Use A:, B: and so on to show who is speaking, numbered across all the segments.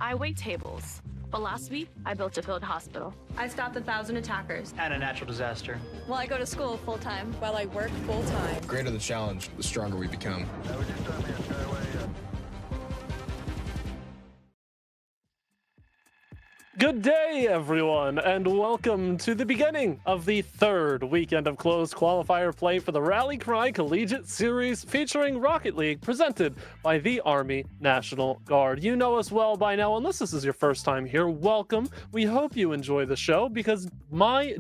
A: I wait tables. But last week, I built a field hospital.
B: I stopped 1,000 attackers.
C: And a natural disaster.
D: Well, I go to school full-time.
E: While I work full-time.
F: The greater the challenge, the stronger we become.
G: Good day, everyone, and welcome to the beginning of the third weekend of closed qualifier play for the Rally Cry Collegiate Series featuring Rocket League, presented by the Army National Guard. You know us well by now, unless this is your first time here. Welcome. We hope you enjoy the show, because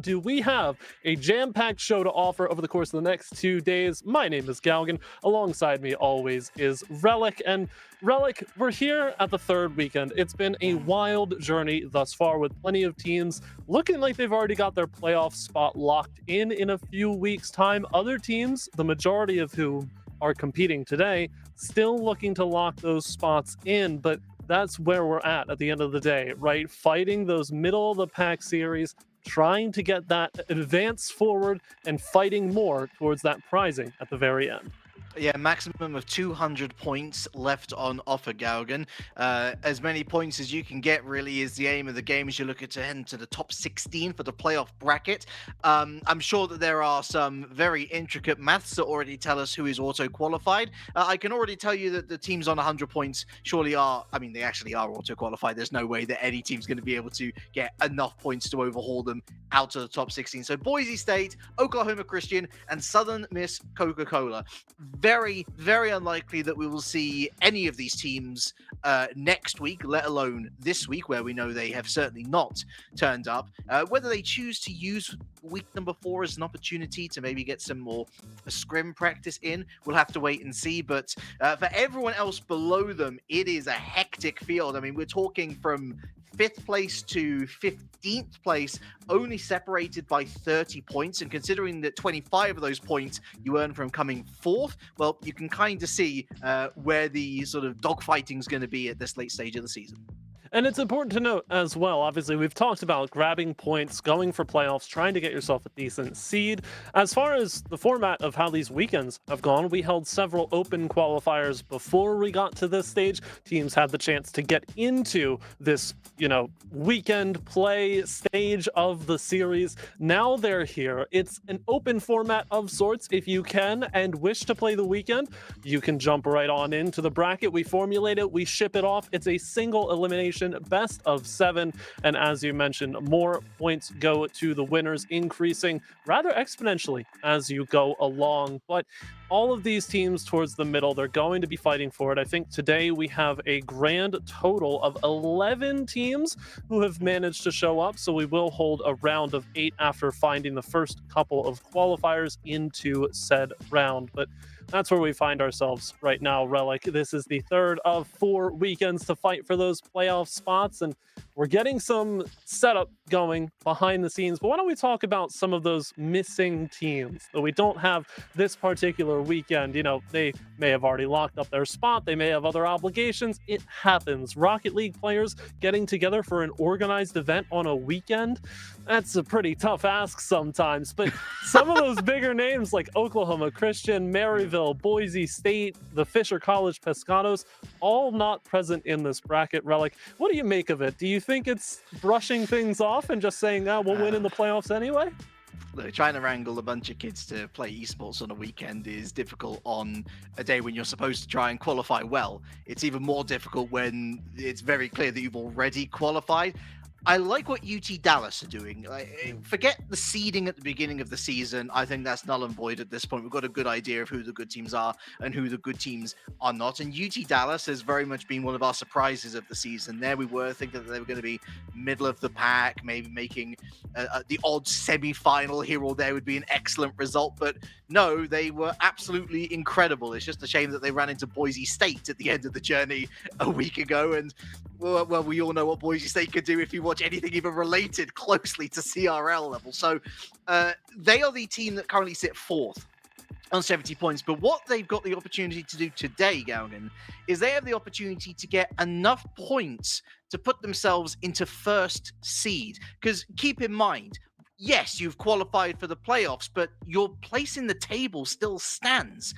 G: do we have a jam-packed show to offer over the course of the next 2 days. My name is Galgan. Alongside me always is Relic, and Relic, we're here at the third weekend. It's been a wild journey thus far, with plenty of teams looking like they've already got their playoff spot locked in a few weeks' time. Other teams, the majority of whom are competing today, still looking to lock those spots in, but that's where we're at the end of the day, right? Fighting those middle-of-the-pack series, trying to get that advance forward and fighting more towards that prizing at the very end.
C: Yeah, maximum of 200 points left on offer, Galgan. As many points as you can get really is the aim of the game as you look to head into the top 16 for the playoff bracket. I'm sure that there are some very intricate maths that already tell us who is auto-qualified. I can already tell you that the teams on 100 points surely are, I mean, they actually are auto-qualified. There's no way that any team's going to be able to get enough points to overhaul them out of the top 16. So Boise State, Oklahoma Christian, and Southern Miss Coca-Cola. Very, very unlikely that we will see any of these teams next week, let alone this week, where we know they have certainly not turned up. Whether they choose to use week number 4 as an opportunity to maybe get some more scrim practice in, we'll have to wait and see. But for everyone else below them, it is a hectic field. I mean, we're talking from 5th place to 15th place, only separated by 30 points. And considering that 25 of those points you earn from coming 4th, well, you can kind of see where the sort of dogfighting is going to be at this late stage of the season.
G: And it's important to note as well, obviously, we've talked about grabbing points, going for playoffs, trying to get yourself a decent seed. As far as the format of how these weekends have gone, we held several open qualifiers before we got to this stage. Teams had the chance to get into this, weekend play stage of the series. Now they're here. It's an open format of sorts. If you can and wish to play the weekend, you can jump right on into the bracket. We formulate it, we ship it off. It's a single elimination, best of 7, and as you mentioned, more points go to the winners, increasing rather exponentially as you go along. But all of these teams towards the middle, they're going to be fighting for it. I think today we have a grand total of 11 teams who have managed to show up, so we will hold a round of 8 after finding the first couple of qualifiers into said round. But that's where we find ourselves right now, Relic. This is the third of 4 weekends to fight for those playoff spots, and we're getting some setup going behind the scenes. But why don't we talk about some of those missing teams that we don't have this particular weekend? They may have already locked up their spot. They may have other obligations. It happens. Rocket League players getting together for an organized event on a weekend, that's a pretty tough ask sometimes. But some of those bigger names like Oklahoma Christian, Maryville, Boise State, the Fisher College Pescados, all not present in this bracket. Relic, what do you make of it? Do you think it's brushing things off and just saying, we'll win in the playoffs anyway?
C: Look, trying to wrangle a bunch of kids to play esports on a weekend is difficult on a day when you're supposed to try and qualify well. It's even more difficult when it's very clear that you've already qualified. I like what UT Dallas are doing. Forget the seeding at the beginning of the season. I think that's null and void at this point. We've got a good idea of who the good teams are and who the good teams are not. And UT Dallas has very much been one of our surprises of the season. There we were thinking that they were going to be middle of the pack, maybe making the odd semi-final here or there would be an excellent result. But no, they were absolutely incredible. It's just a shame that they ran into Boise State at the end of the journey a week ago. And well, we all know what Boise State could do if you watch anything even related closely to CRL level. So they are the team that currently sit 4th on 70 points. But what they've got the opportunity to do today, Galgan, is they have the opportunity to get enough points to put themselves into first seed. Because keep in mind, yes, you've qualified for the playoffs, but your place in the table still stands.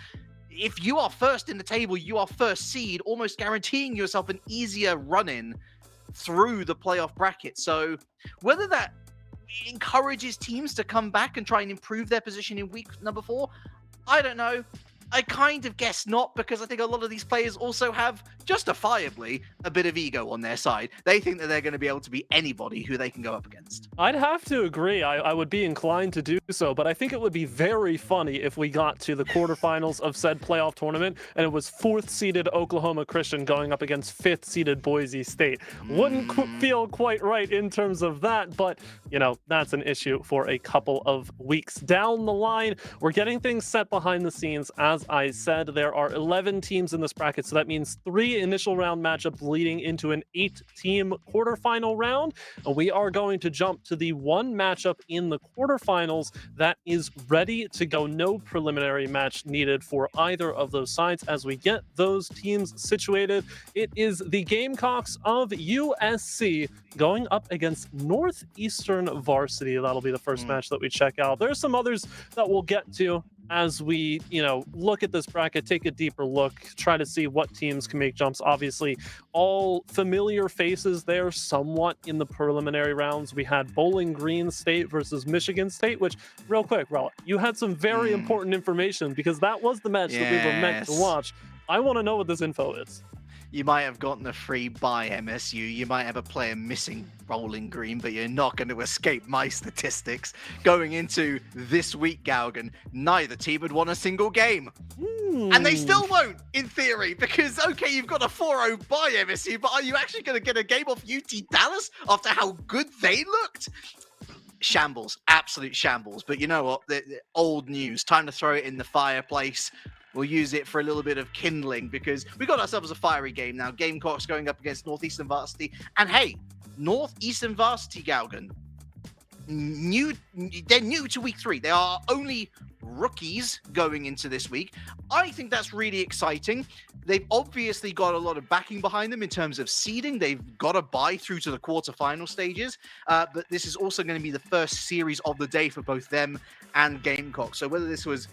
C: If you are first in the table, you are first seed, almost guaranteeing yourself an easier run-in through the playoff bracket. So whether that encourages teams to come back and try and improve their position in week number 4, I don't know. I kind of guess not, because I think a lot of these players also have, justifiably, a bit of ego on their side. They think that they're going to be able to beat anybody who they can go up against.
G: I'd have to agree. I would be inclined to do so, but I think it would be very funny if we got to the quarterfinals of said playoff tournament and it was 4th-seeded Oklahoma Christian going up against 5th-seeded Boise State. Wouldn't feel quite right in terms of that, but, you know, that's an issue for a couple of weeks down the line. We're getting things set behind the scenes. As I said, there are 11 teams in this bracket, so that means 3 initial round matchups leading into an 8-team quarterfinal round. And we are going to jump to the one matchup in the quarterfinals that is ready to go. No preliminary match needed for either of those sides as we get those teams situated. It is the Gamecocks of USC going up against Northeastern varsity. That'll be the first match that we check out. There's some others that we'll get to as we, look at this bracket, take a deeper look, try to see what teams can make jumps. Obviously, all familiar faces there somewhat in the preliminary rounds. We had Bowling Green State versus Michigan State, which, real quick, Rel, you had some very important information because that was the match that we were meant to watch. I want to know what this info is.
C: You might have gotten a free by MSU. You might have a player missing Bowling Green, but you're not going to escape my statistics. Going into this week, Galgan, neither team had won a single game. And they still won't, in theory, because, okay, you've got a 4-0 by MSU, but are you actually going to get a game off UT Dallas after how good they looked? Shambles, absolute shambles. But you know what? The old news. Time to throw it in the fireplace. We'll use it for a little bit of kindling because we got ourselves a fiery game now. Gamecocks going up against Northeastern varsity. And hey, Northeastern varsity, Galgan, they're new to week 3. They are only rookies going into this week. I think that's really exciting. They've obviously got a lot of backing behind them in terms of seeding. They've got to buy through to the quarterfinal stages. But this is also going to be the first series of the day for both them and Gamecocks. So whether this was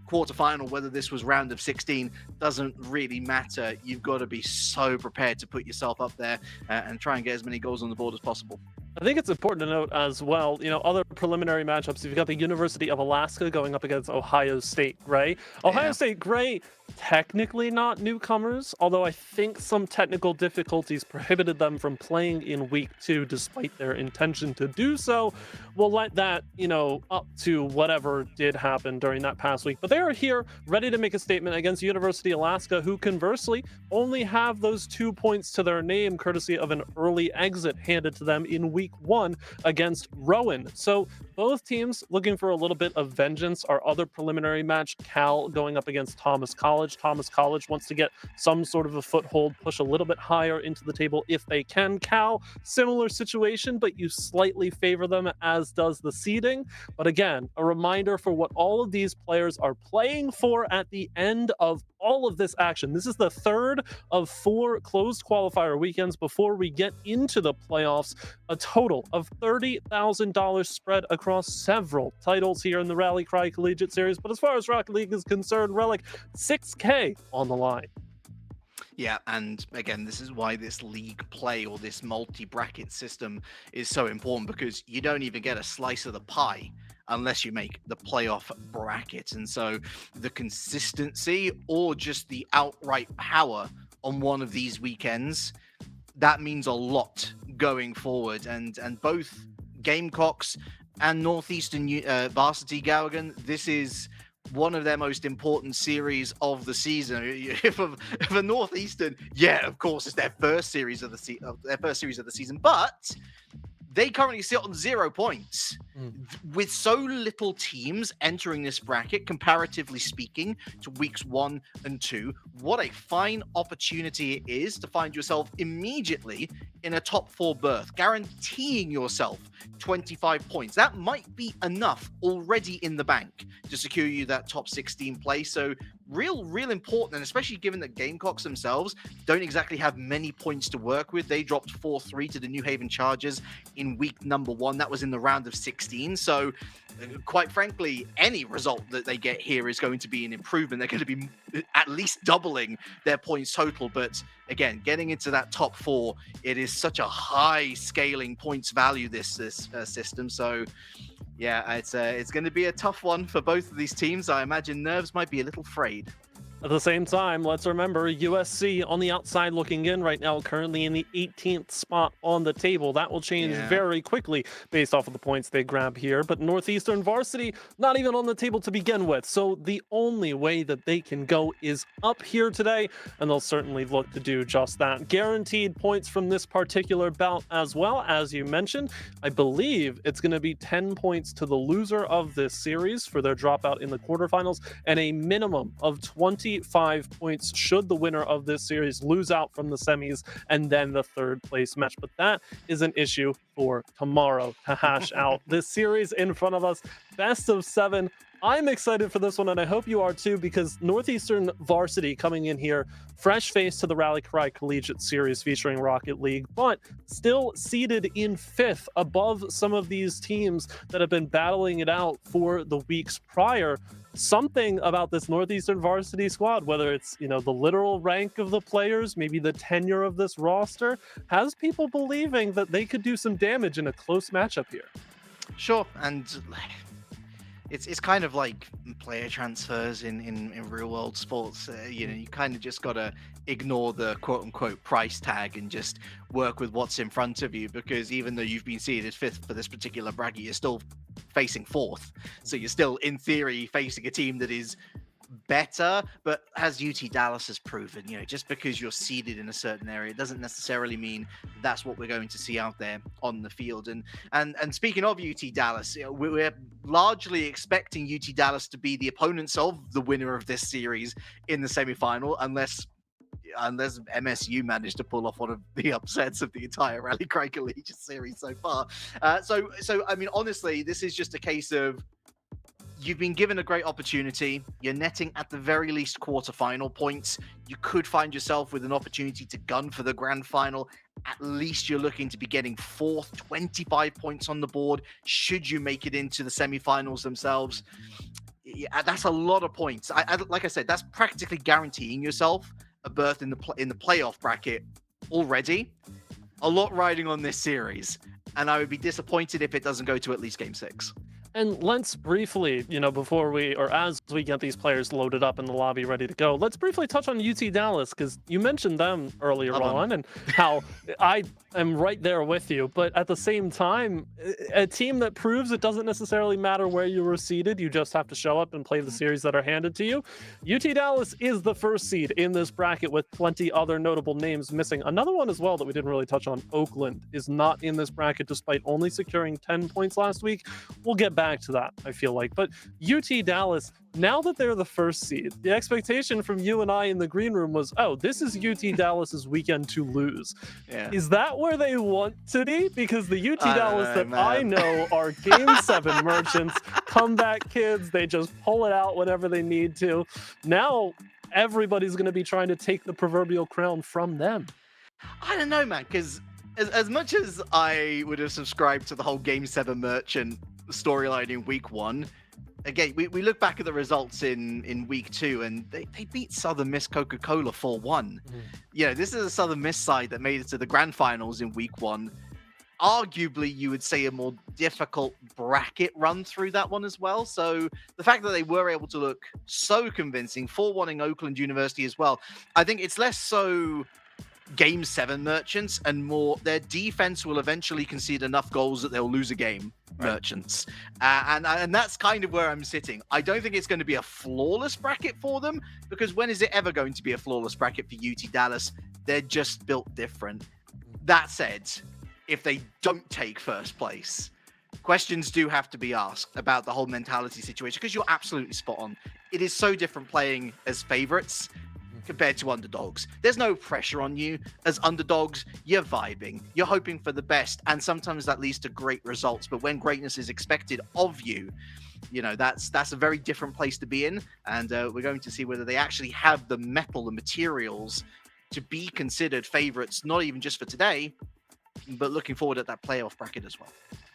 C: quarterfinal, whether this was round of 16, doesn't really matter. You've got to be so prepared to put yourself up there and try and get as many goals on the board as possible.
G: I think it's important to note as well, other preliminary matchups. You've got the University of Alaska going up against Ohio State Gray. Ohio State Gray, technically not newcomers, although I think some technical difficulties prohibited them from playing in week 2 despite their intention to do so. We'll let that, up to whatever did happen during that past week. But they are here ready to make a statement against University of Alaska, who conversely only have those 2 points to their name courtesy of an early exit handed to them in week 1 against Rowan. So both teams looking for a little bit of vengeance. Our other preliminary match, Cal going up against Thomas College. Thomas College wants to get some sort of a foothold, push a little bit higher into the table if they can. Cal, similar situation, but you slightly favor them, as does the seeding. But again, a reminder for what all of these players are playing for at the end of all of this action. This is the 3rd of 4 closed qualifier weekends before we get into the playoffs. A total of $30,000 spread across several titles here in the Rally Cry Collegiate Series. But as far as Rocket League is concerned, Relic, $6K on the line.
C: Yeah, and again, this is why this league play or this multi-bracket system is so important, because you don't even get a slice of the pie unless you make the playoff bracket. And so the consistency or just the outright power on one of these weekends, that means a lot going forward. And both Gamecocks and Northeastern varsity, Galgan, this is one of their most important series of the season. If a Northeastern, yeah, of course, it's their first series of the season, but they currently sit on 0 points. With so little teams entering this bracket, comparatively speaking, to weeks 1 and 2, what a fine opportunity it is to find yourself immediately in a top 4 berth, guaranteeing yourself 25 points. That might be enough already in the bank to secure you that top 16 place. So real important, and especially given that Gamecocks themselves don't exactly have many points to work with. They dropped 4-3 to the New Haven Chargers in week number 1. That was in the round of 16. So quite frankly, any result that they get here is going to be an improvement. They're going to be at least doubling their points total. But again, getting into that top 4, it is such a high scaling points value, this system. So yeah, it's going to be a tough one for both of these teams. I imagine nerves might be a little frayed.
G: At the same time, let's remember USC on the outside looking in right now, currently in the 18th spot on the table. That will change very quickly based off of the points they grab here. But Northeastern varsity, not even on the table to begin with. So the only way that they can go is up here today, and they'll certainly look to do just that. Guaranteed points from this particular bout as well. As you mentioned, I believe it's going to be 10 points to the loser of this series for their dropout in the quarterfinals, and a minimum of 25 points should the winner of this series lose out from the semis and then the third place match. But that is an issue for tomorrow to hash out. This series in front of us, best of 7. I'm excited for this one, and I hope you are too, because Northeastern varsity coming in here, fresh face to the Rally Cry Collegiate series featuring Rocket League, but still seated in 5th above some of these teams that have been battling it out for the weeks prior. Something about this Northeastern varsity squad, whether it's, the literal rank of the players, maybe the tenure of this roster, has people believing that they could do some damage in a close matchup here.
C: Sure, and it's kind of like player transfers in real world sports. You kind of just gotta ignore the quote unquote price tag and just work with what's in front of you, because even though you've been seeded 5th for this particular bracket, you're still facing 4th. So you're still in theory facing a team that is better, but as UT Dallas has proven, just because you're seeded in a certain area, it doesn't necessarily mean that's what we're going to see out there on the field. And speaking of UT Dallas, we're largely expecting UT Dallas to be the opponents of the winner of this series in the semifinal, unless MSU managed to pull off one of the upsets of the entire Rally Cry Collegiate series so far. So I mean, honestly, this is just a case of you've been given a great opportunity. You're netting at the very least quarterfinal points. You could find yourself with an opportunity to gun for the grand final. At least you're looking to be getting 4th, 25 points on the board should you make it into the semifinals themselves. Yeah, that's a lot of points. Like I said, that's practically guaranteeing yourself a berth in the playoff bracket already. A lot riding on this series, and I would be disappointed if it doesn't go to at least Game 6.
G: And let's briefly, as we get these players loaded up in the lobby ready to go, let's briefly touch on UT Dallas, because you mentioned them earlier on and how I am right there with you. But at the same time, a team that proves it doesn't necessarily matter where you were seeded. You just have to show up and play the series that are handed to you. UT Dallas is the first seed in this bracket with plenty other notable names missing. Another one as well that we didn't really touch on, Oakland, is not in this bracket despite only securing 10 points last week. We'll get back to that, I feel like. But UT Dallas, now that they're the first seed, the expectation from you and I in the green room was, this is UT Dallas's weekend to lose. Yeah. Is that where they want to be? Because the UT Dallas I know are Game 7 merchants, comeback kids. They just pull it out whenever they need to. Now everybody's going to be trying to take the proverbial crown from them.
C: I don't know, man, because as much as I would have subscribed to the whole Game 7 merchant storyline in week 1, again, we look back at the results in week 2, and they beat Southern Miss Coca-Cola 4-1. This is a Southern Miss side that made it to the grand finals in week 1. Arguably, you would say a more difficult bracket run through that one as well. So the fact that they were able to look so convincing, 4-1-ing Oakland University as well, I think it's less so Game 7 merchants and more their defense will eventually concede enough goals that they'll lose a game merchants. And that's kind of where I'm sitting. I don't think it's going to be a flawless bracket for them, because when is it ever going to be a flawless bracket for UT Dallas? They're just built different. That said, if they don't take first place, questions do have to be asked about the whole mentality situation, because you're absolutely spot on. It is so different playing as favorites compared to underdogs. There's no pressure on you. As underdogs, you're vibing, you're hoping for the best, and sometimes that leads to great results. But when greatness is expected of you, you know, that's a very different place to be in. And we're going to see whether they actually have the metal, the materials to be considered favorites, not even just for today, but looking forward at that playoff bracket as well.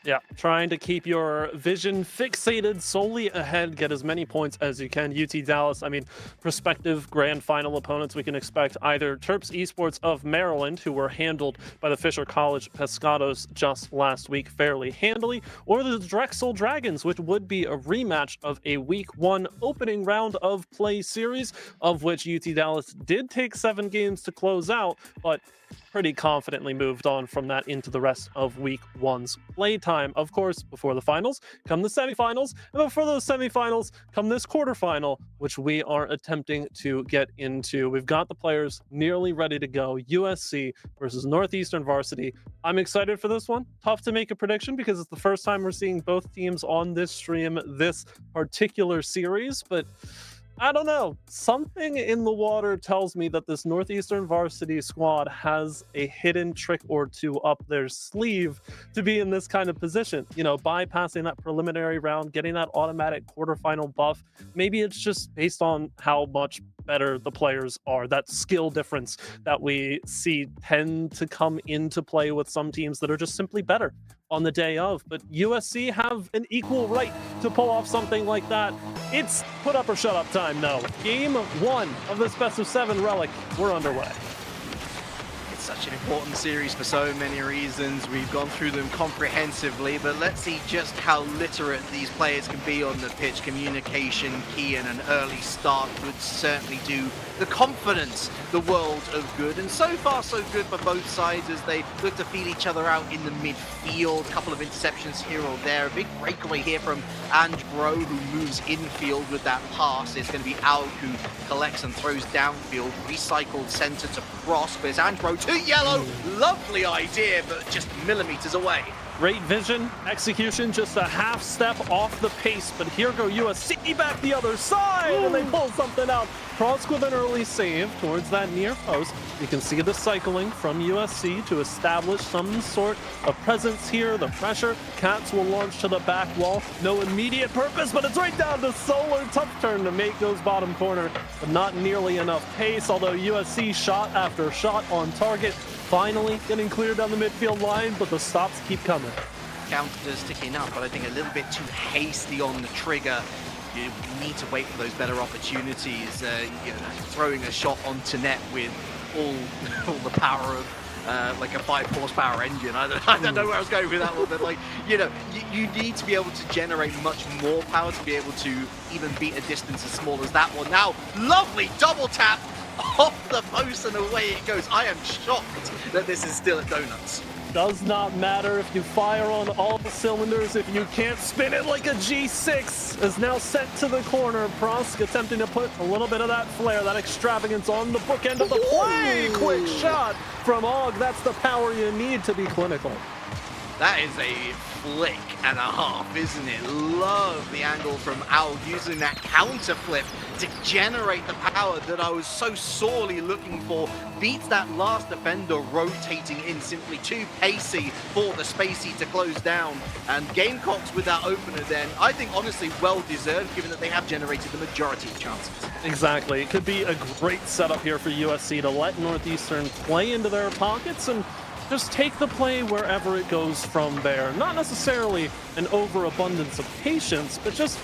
G: Yeah, trying to keep your vision fixated solely ahead, get as many points as you can. UT Dallas, I mean, prospective grand final opponents, we can expect either Terps Esports of Maryland, who were handled by the Fisher College Pescados just last week fairly handily, or the Drexel Dragons, which would be a rematch of a Week 1 opening round of play series, of which UT Dallas did take 7 games to close out, but pretty confidently moved on from that into the rest of Week 1's playtime. Of course, before the finals come the semifinals, and before those semifinals come this quarterfinal, which we are attempting to get into. We've got the players nearly ready to go. USC versus Northeastern varsity. I'm excited for this one. Tough to make a prediction because it's the first time we're seeing both teams on this stream this particular series, but I don't know. Something in the water tells me that this Northeastern varsity squad has a hidden trick or two up their sleeve to be in this kind of position. You know, bypassing that preliminary round, getting that automatic quarterfinal buff. Maybe it's just based on how much better the players are. That skill difference that we see tend to come into play with some teams that are just simply better on the day of. But USC have an equal right to pull off something like that. It's put up or shut up time now. Game 1 of this best of 7 relic. We're underway.
C: It's such an important series for so many reasons. We've gone through them comprehensively, but let's see just how literate these players can be on the pitch. Communication key, and an early start would certainly do the confidence the world of good. And so far, so good for both sides as they look to feel each other out in the midfield. A couple of interceptions here or there. A big breakaway here from Bro, who moves infield with that pass. It's going to be Aug who collects and throws downfield. Recycled center to Cross, but it's Bro to yellow. Lovely idea, but just millimeters away.
G: Great vision, execution, just a half step off the pace, but here go USC back the other side, and they pull something out. Cross with an early save towards that near post. You can see the cycling from USC to establish some sort of presence here. The pressure, Cats will launch to the back wall. No immediate purpose, but it's right down to Solar. Tough turn to make those bottom corner, but not nearly enough pace, although USC shot after shot on target. Finally getting cleared down the midfield line, but the stops keep coming.
C: Counters ticking up, but I think a little bit too hasty on the trigger. You need to wait for those better opportunities. You know, throwing a shot onto net with all the power of like a 5 horsepower engine. I don't know where I was going with that one, but like, you know, you need to be able to generate much more power to be able to even beat a distance as small as that one. Now, lovely double tap off the post and away it goes. I am shocked that this is still at Donuts.
G: Does not matter if you fire on all the cylinders if you can't spin it like a G6. Is now sent to the corner. Prosk attempting to put a little bit of that flair, that extravagance on the bookend of the play. Quick shot from Aug. That's the power you need to be clinical.
C: That is a flick and a half, isn't it? Love the angle from Aug using that counter flip to generate the power that I was so sorely looking for. Beats that last defender rotating in, simply too pacey for the Spacey to close down. And Gamecocks with that opener then, I think honestly well deserved, given that they have generated the majority of chances. Exactly.
G: It could be a great setup here for USC to let Northeastern play into their pockets and just take the play wherever it goes from there. Not necessarily an overabundance of patience, but just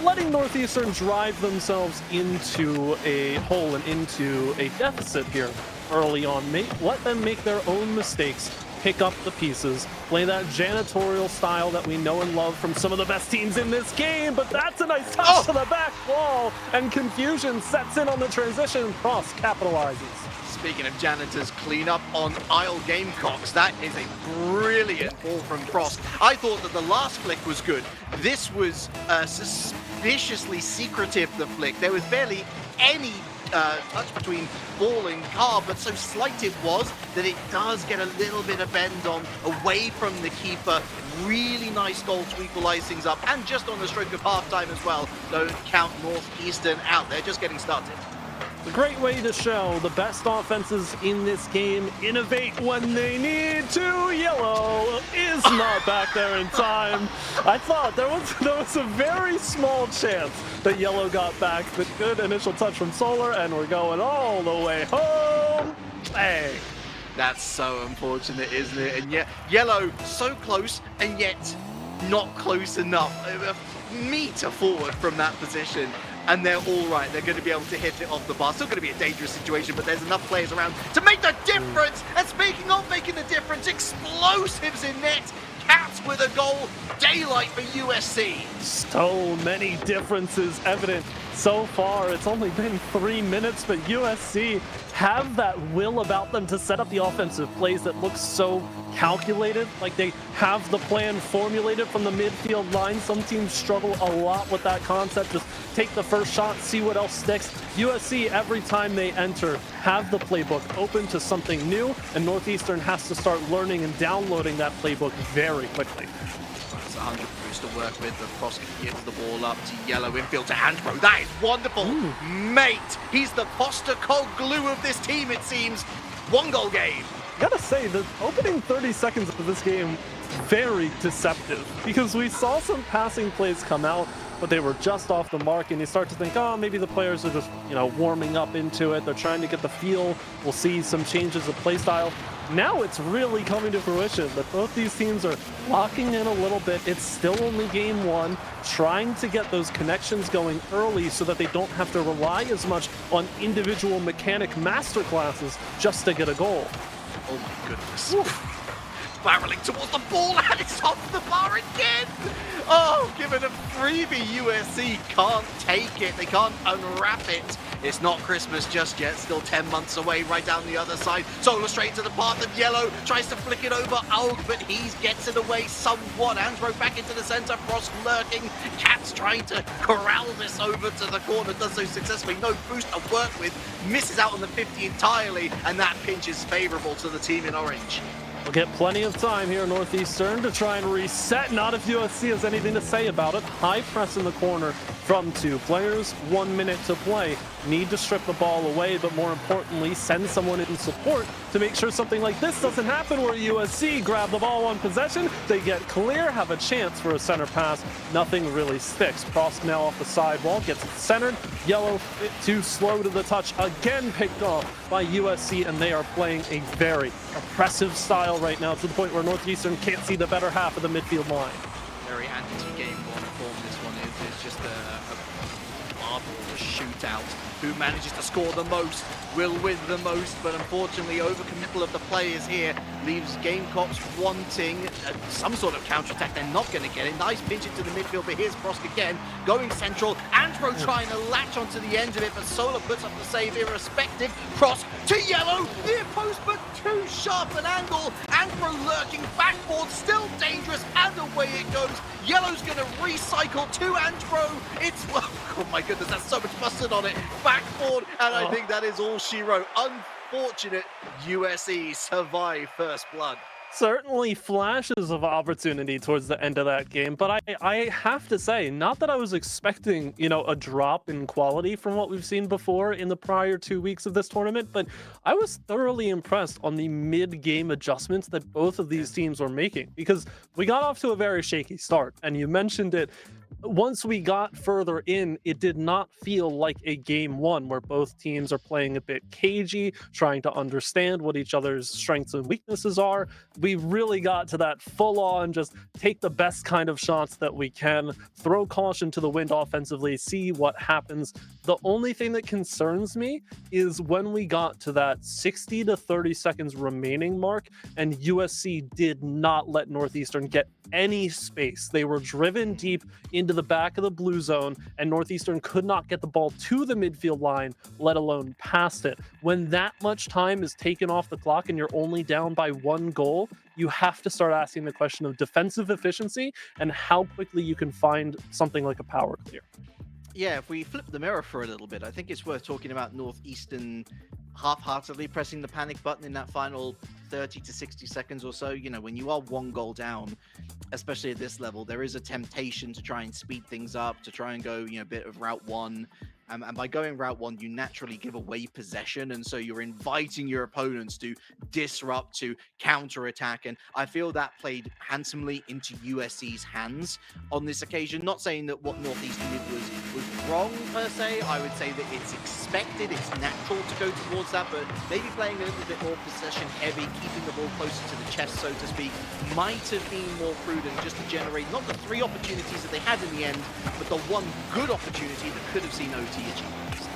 G: letting Northeastern drive themselves into a hole and into a deficit here early on. Let them make their own mistakes, pick up the pieces, play that janitorial style that we know and love from some of the best teams in this game, but that's a nice touch to the back wall, and confusion sets in on the transition. Cross capitalizes.
C: Speaking of janitors, clean up on Isle Gamecocks. That is a brilliant ball from Frost. I thought that the last flick was good. This was suspiciously secretive, the flick. There was barely any touch between ball and car, but so slight it was that it does get a little bit of bend on away from the keeper. Really nice goal to equalize things up, and just on the stroke of halftime as well. Don't count Northeastern out. They're just getting started.
G: a great way to show the best offenses in this game innovate when they need to. Yellow is not back there in time. I thought there was a very small chance that Yellow got back, but good initial touch from Solar, and we're going all the way home. Hey.
C: That's so unfortunate, isn't it? And yet, Yellow so close, and yet not close enough. A meter forward from that position. And they're all right. They're going to be able to hit it off the bar. Still going to be a dangerous situation, but there's enough players around to make the difference. And speaking of making the difference, explosives in net. Cats with a goal. Daylight for USC.
G: So many differences evident so far. It's only been 3 minutes, but USC have that will about them to set up the offensive plays that look so calculated. Like they have the plan formulated from the midfield line. Some teams struggle a lot with that concept. Just take the first shot, see what else sticks. USC, every time they enter, have the playbook open to something new, and Northeastern has to start learning and downloading that playbook very quickly.
C: It's 100 boost to work with. The Prosky gives the ball up to Yellow infield to Andro. That is wonderful. Mate, he's the poster cog glue of this team, it seems. 1-goal game.
G: Gotta say, the opening 30 seconds of this game, very deceptive, because we saw some passing plays come out, but they were just off the mark, and you start to think, oh, maybe the players are just, warming up into it. They're trying to get the feel. We'll see some changes of play style. Now it's really coming to fruition that both these teams are locking in a little bit. It's still only game one, trying to get those connections going early so that they don't have to rely as much on individual mechanic masterclasses just to get a goal.
C: Oh my goodness. Barreling towards the ball, and it's off the bar again. Oh, give it a freebie. USC can't take it. They can't unwrap it. It's not Christmas just yet. Still 10 months away, right down the other side. Solar straight to the path of Yellow. Tries to flick it over. Oh, but he gets it away somewhat. Andro back into the center. Frost lurking. Cat's trying to corral this over to the corner. Does so successfully. No boost to work with. Misses out on the 50 entirely. And that pinch is favorable to the team in orange.
G: We'll get plenty of time here, Northeastern, to try and reset. Not if USC has anything to say about it. High press in the corner from 2 players. 1 minute to play. Need to strip the ball away, but more importantly, send someone in support to make sure something like this doesn't happen, where USC grab the ball on possession. They get clear, have a chance for a center pass. Nothing really sticks. Prosk now off the sidewall, gets it centered. Yellow, too slow to the touch. Again picked off by USC, and they are playing a very oppressive style right now, to the point where Northeastern can't see the better half of the midfield line.
C: Very anti-game one form this one is. It's just a marble, a shootout. Who manages to score the most will win the most, but unfortunately overcommittal of the players here leaves Gamecocks wanting some sort of counter-attack. They're not going to get it. Nice pinch into the midfield, but here's Prosk again, going central. Andro trying to latch onto the end of it, but Solar puts up the save irrespective. Prosk to Yellow, near post, but too sharp an angle. Andro lurking, backboard, still dangerous, and away it goes. Yellow's going to recycle to Andro. It's, oh my goodness, that's so much mustard on it. Backboard, and I think that is all she wrote. Unfortunate USC survive first blood.
G: Certainly flashes of opportunity towards the end of that game, but I have to say, not that I was expecting, a drop in quality from what we've seen before in the prior 2 weeks of this tournament, but I was thoroughly impressed on the mid-game adjustments that both of these teams were making, because we got off to a very shaky start, and you mentioned it. Once we got further in, it did not feel like a game one where both teams are playing a bit cagey, trying to understand what each other's strengths and weaknesses are. We really got to that full-on, just take the best kind of shots that we can, throw caution to the wind offensively, see what happens. The only thing that concerns me is when we got to that 60 to 30 seconds remaining mark, and USC did not let Northeastern get any space. They were driven deep into the back of the blue zone, and Northeastern could not get the ball to the midfield line, let alone past it. When that much time is taken off the clock and you're only down by 1 goal, you have to start asking the question of defensive efficiency and how quickly you can find something like a power clear.
C: Yeah, if we flip the mirror for a little bit, I think it's worth talking about Northeastern half-heartedly pressing the panic button in that final 30 to 60 seconds or so. When you are 1 goal down, especially at this level, there is a temptation to try and speed things up, to try and go, a bit of route one, And by going route one, you naturally give away possession. And so you're inviting your opponents to disrupt, to counter-attack. And I feel that played handsomely into USC's hands on this occasion. Not saying that what Northeastern did was wrong per se. I would say that it's expected, it's natural to go towards that, but maybe playing a little bit more possession heavy, keeping the ball closer to the chest, so to speak, might have been more prudent just to generate not the 3 opportunities that they had in the end, but the 1 good opportunity that could have seen OT achieved.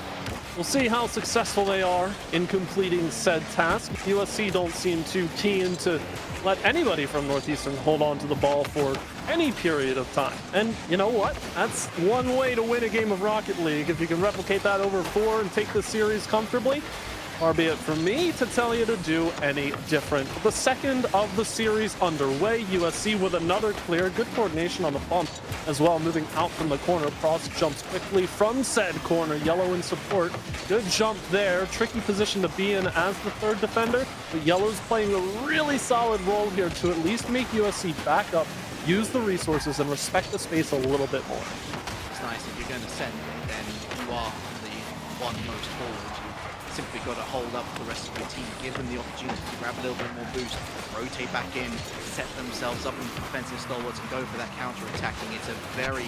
G: We'll see how successful they are in completing said task. USC don't seem too keen to let anybody from Northeastern hold on to the ball for any period of time. And you know what? That's one way to win a game of Rocket League. If you can replicate that over 4 and take the series comfortably, far be it from me to tell you to do any different. The second of the series underway. USC with another clear. Good coordination on the bump as well, moving out from the corner. Prost jumps quickly from said corner. Yellow in support. Good jump there. Tricky position to be in as the 3rd defender. But Yellow's playing a really solid role here to at least make USC back up, use the resources, and respect the space a little bit more.
C: It's nice. If you're going to send it, then you are the one most forward. Simply got to hold up the rest of your team, give them the opportunity to grab a little bit more boost, rotate back in, set themselves up in defensive stalwarts and go for that counter-attacking. It's a very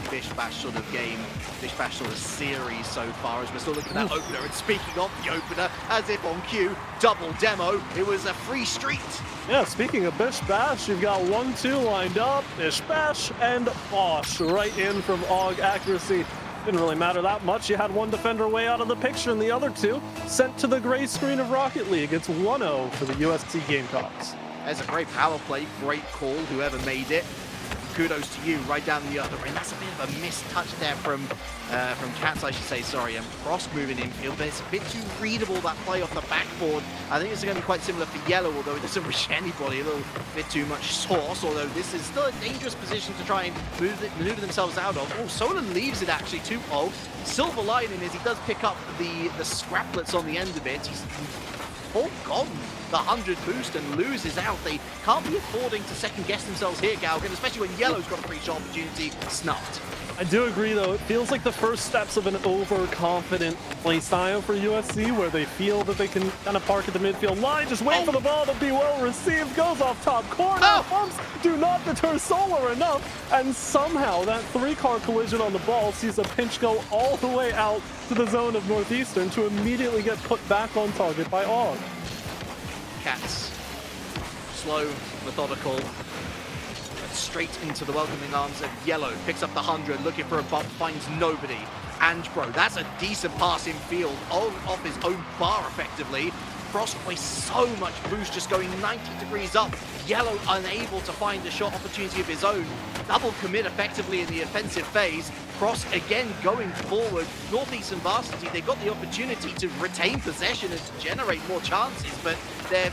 C: bish-bash sort of game, bish-bash sort of series so far as we're still looking at that opener. And speaking of the opener, as if on cue, double demo, it was a free street.
G: Yeah, speaking of bish-bash, you've got 1-2 lined up, bish-bash and Bosch right in from AUG accuracy. Didn't really matter that much. You had 1 defender way out of the picture and the other 2 sent to the gray screen of Rocket League. It's 1-0 for the USC Gamecocks.
C: There's a great power play, great call, whoever made it. Kudos to you, right down the other end. That's a bit of a missed touch there from Cats, I should say, sorry. And Frost moving infield, but it's a bit too readable, that play off the backboard. I think it's going to be quite similar for Yellow, although it doesn't reach anybody. A little bit too much sauce, although this is still a dangerous position to try and maneuver themselves out of. Oh, Solon leaves it actually to Og. Silver lining is he does pick up the scraplets on the end of it. He's forgotten the 100 boost and loses out. They can't be affording to second-guess themselves here, Galgan, especially when Yellow's got a free shot opportunity snuffed.
G: I do agree, though. It feels like the first steps of an overconfident playstyle for USC, where they feel that they can kind of park at the midfield line, just wait for the ball to be well received, goes off top corner, bumps do not deter Solar enough, and somehow that 3-car collision on the ball sees a pinch go all the way out to the zone of Northeastern to immediately get put back on target by AUG.
C: Cats, slow, methodical, straight into the welcoming arms of Yellow. Picks up the 100, looking for a bump, finds nobody. And bro, that's a decent pass in field, off his own bar effectively. Frost wastes so much boost, just going 90 degrees up. Yellow unable to find a shot opportunity of his own. Double commit effectively in the offensive phase. Frost again going forward. Northeastern Varsity, they got the opportunity to retain possession and to generate more chances, but they're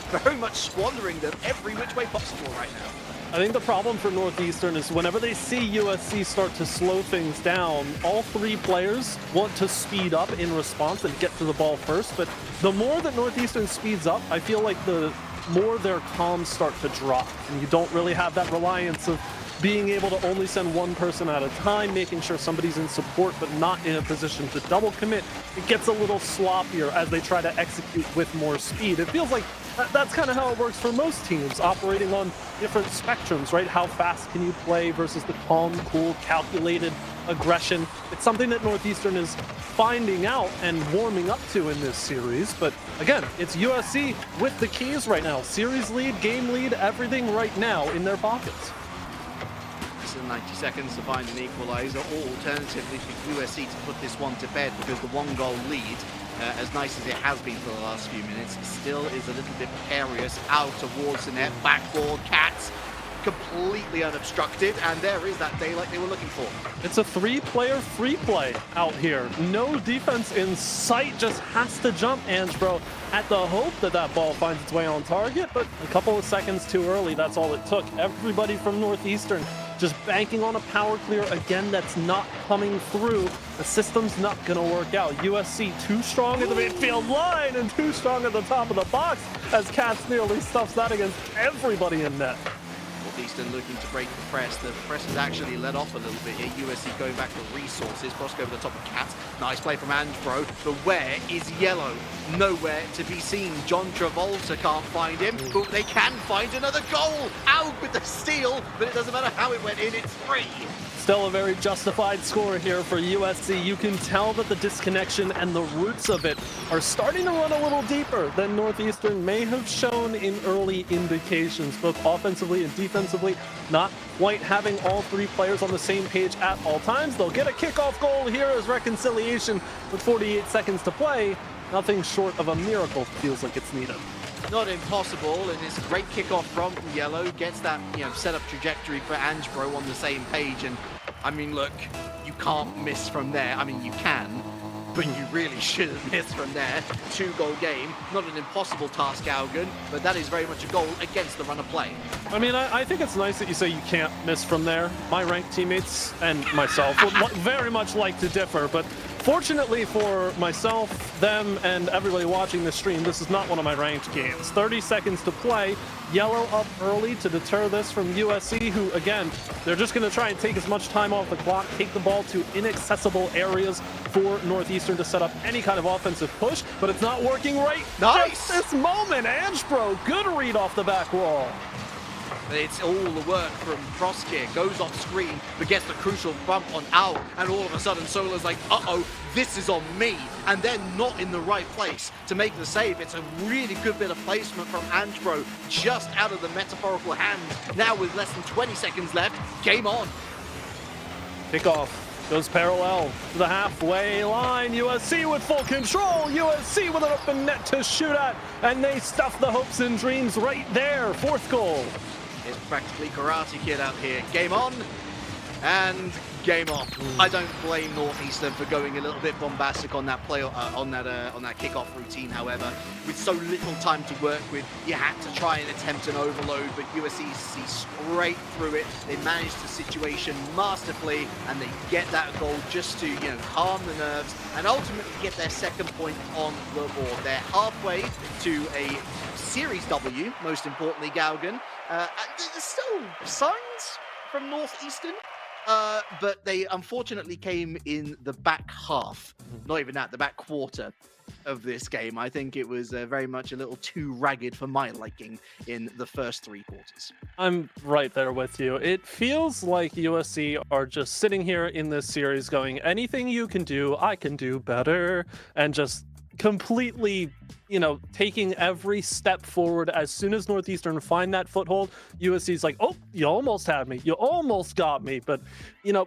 C: very much squandering them every which way possible right now.
G: I think the problem for Northeastern is whenever they see USC start to slow things down, all 3 players want to speed up in response and get to the ball first. But the more that Northeastern speeds up, I feel like the more their comms start to drop. And you don't really have that reliance of being able to only send 1 person at a time, making sure somebody's in support but not in a position to double commit. It gets a little sloppier as they try to execute with more speed. It feels like that's kind of how it works for most teams, operating on different spectrums, right? How fast can you play versus the calm, cool, calculated aggression. It's something that Northeastern is finding out and warming up to in this series. But again, it's USC with the keys right now. Series lead, game lead, everything right now in their pockets.
C: 90 seconds to find an equalizer, or alternatively for USC to put this one to bed, because the 1-goal lead, as nice as it has been for the last few minutes, still is a little bit precarious. Out towards the net, backboard, Cats completely unobstructed, and there is that daylight they were looking for.
G: It's a 3-player free play out here. No defense in sight, just has to jump, Angebro, at the hope that that ball finds its way on target, but a couple of seconds too early, that's all it took. Everybody from Northeastern just banking on a power clear again that's not coming through. The system's not gonna work out. USC too strong at the midfield line and too strong at the top of the box as Cats nearly stuffs that against everybody in net.
C: Northeastern looking to break the press. The press has actually let off a little bit here. USC going back for resources. Brosco over the top of Cat. Nice play from Angebro. But where is Yellow? Nowhere to be seen. John Travolta can't find him, but they can find another goal. Out with the steal, but it doesn't matter how it went in. It's free.
G: Still a very justified score here for USC. You can tell that the disconnection and the roots of it are starting to run a little deeper than Northeastern may have shown in early indications, both offensively and defensively. Not quite having all three players on the same page at all times. They'll get a kickoff goal here as reconciliation with 48 seconds to play. Nothing short of a miracle feels like it's needed.
C: Not impossible, and it's a great kickoff from Yellow. Gets that, set up trajectory for Angebro on the same page. And I mean, look, you can't miss from there. I mean, you can, but you really shouldn't miss from there. 2-goal game, not an impossible task, Augen, but that is very much a goal against the run of play.
G: I mean, I think it's nice that you say you can't miss from there. My ranked teammates and myself would very much like to differ, but fortunately for myself, them, and everybody watching this stream, this is not one of my ranked games. 30 seconds to play. Yellow up early to deter this from USC, who, again, they're just going to try and take as much time off the clock, take the ball to inaccessible areas for Northeastern to set up any kind of offensive push, but it's not working right.
C: Nice!
G: Just this moment, Angebro, good read off the back wall.
C: It's all the work from Proskir, goes off screen, but gets the crucial bump on Al, and all of a sudden Solar's like, uh-oh, this is on me, and they're not in the right place to make the save. It's a really good bit of placement from Angebro, just out of the metaphorical hands. Now with less than 20 seconds left, game on.
G: Kickoff goes parallel to the halfway line. USC with full control. USC with an open net to shoot at, and they stuff the hopes and dreams right there. 4th goal.
C: It's practically Karate Kid out here. Game on and game off. I don't blame Northeastern for going a little bit bombastic on that play, on that kickoff routine. However, with so little time to work with, you had to try and attempt an overload, but USC see straight through it. They manage the situation masterfully, and they get that goal just to calm the nerves and ultimately get their 2nd point on the board. They're halfway to a Series W, most importantly, Gaugen. There's still signs from Northeastern, but they unfortunately came in the back half, not even that, the back quarter of this game. I think it was very much a little too ragged for my liking in the first 3 quarters.
G: I'm right there with you. It feels like USC are just sitting here in this series going, anything you can do, I can do better, and just completely, taking every step forward. As soon as Northeastern find that foothold, USC's like, oh, you almost had me. You almost got me. But,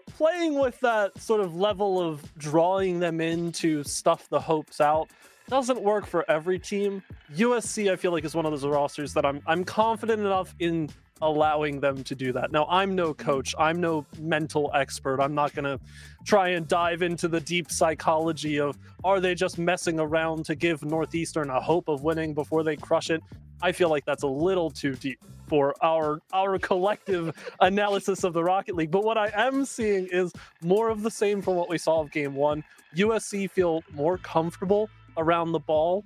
G: playing with that sort of level of drawing them in to stuff the hopes out doesn't work for every team. USC, I feel like, is one of those rosters that I'm confident enough in allowing them to do that. Now, I'm no coach. I'm no mental expert. I'm not going to try and dive into the deep psychology of, are they just messing around to give Northeastern a hope of winning before they crush it? I feel like that's a little too deep for our collective analysis of the Rocket League. But what I am seeing is more of the same from what we saw of game 1. USC feel more comfortable around the ball.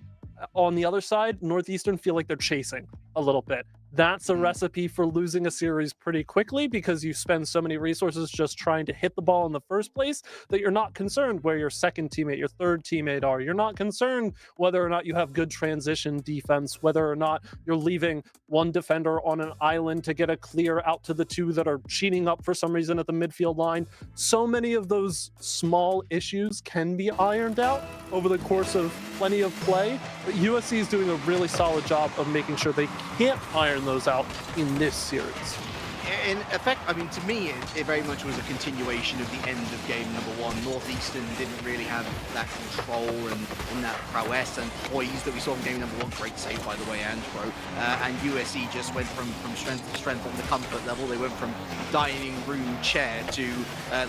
G: On the other side, Northeastern feel like they're chasing a little bit. That's a recipe for losing a series pretty quickly, because you spend so many resources just trying to hit the ball in the first place that you're not concerned where your 2nd teammate, your 3rd teammate are. You're not concerned whether or not you have good transition defense, whether or not you're leaving one defender on an island to get a clear out to the 2 that are cheating up for some reason at the midfield line. So many of those small issues can be ironed out over the course of plenty of play, but USC is doing a really solid job of making sure they can't iron those out in this series.
C: In effect, I mean, to me, it very much was a continuation of the end of game number 1. Northeastern didn't really have that control and that prowess and poise that we saw in game number 1. Great save, by the way, Angebro. And USC just went from strength to strength on the comfort level. They went from dining room chair to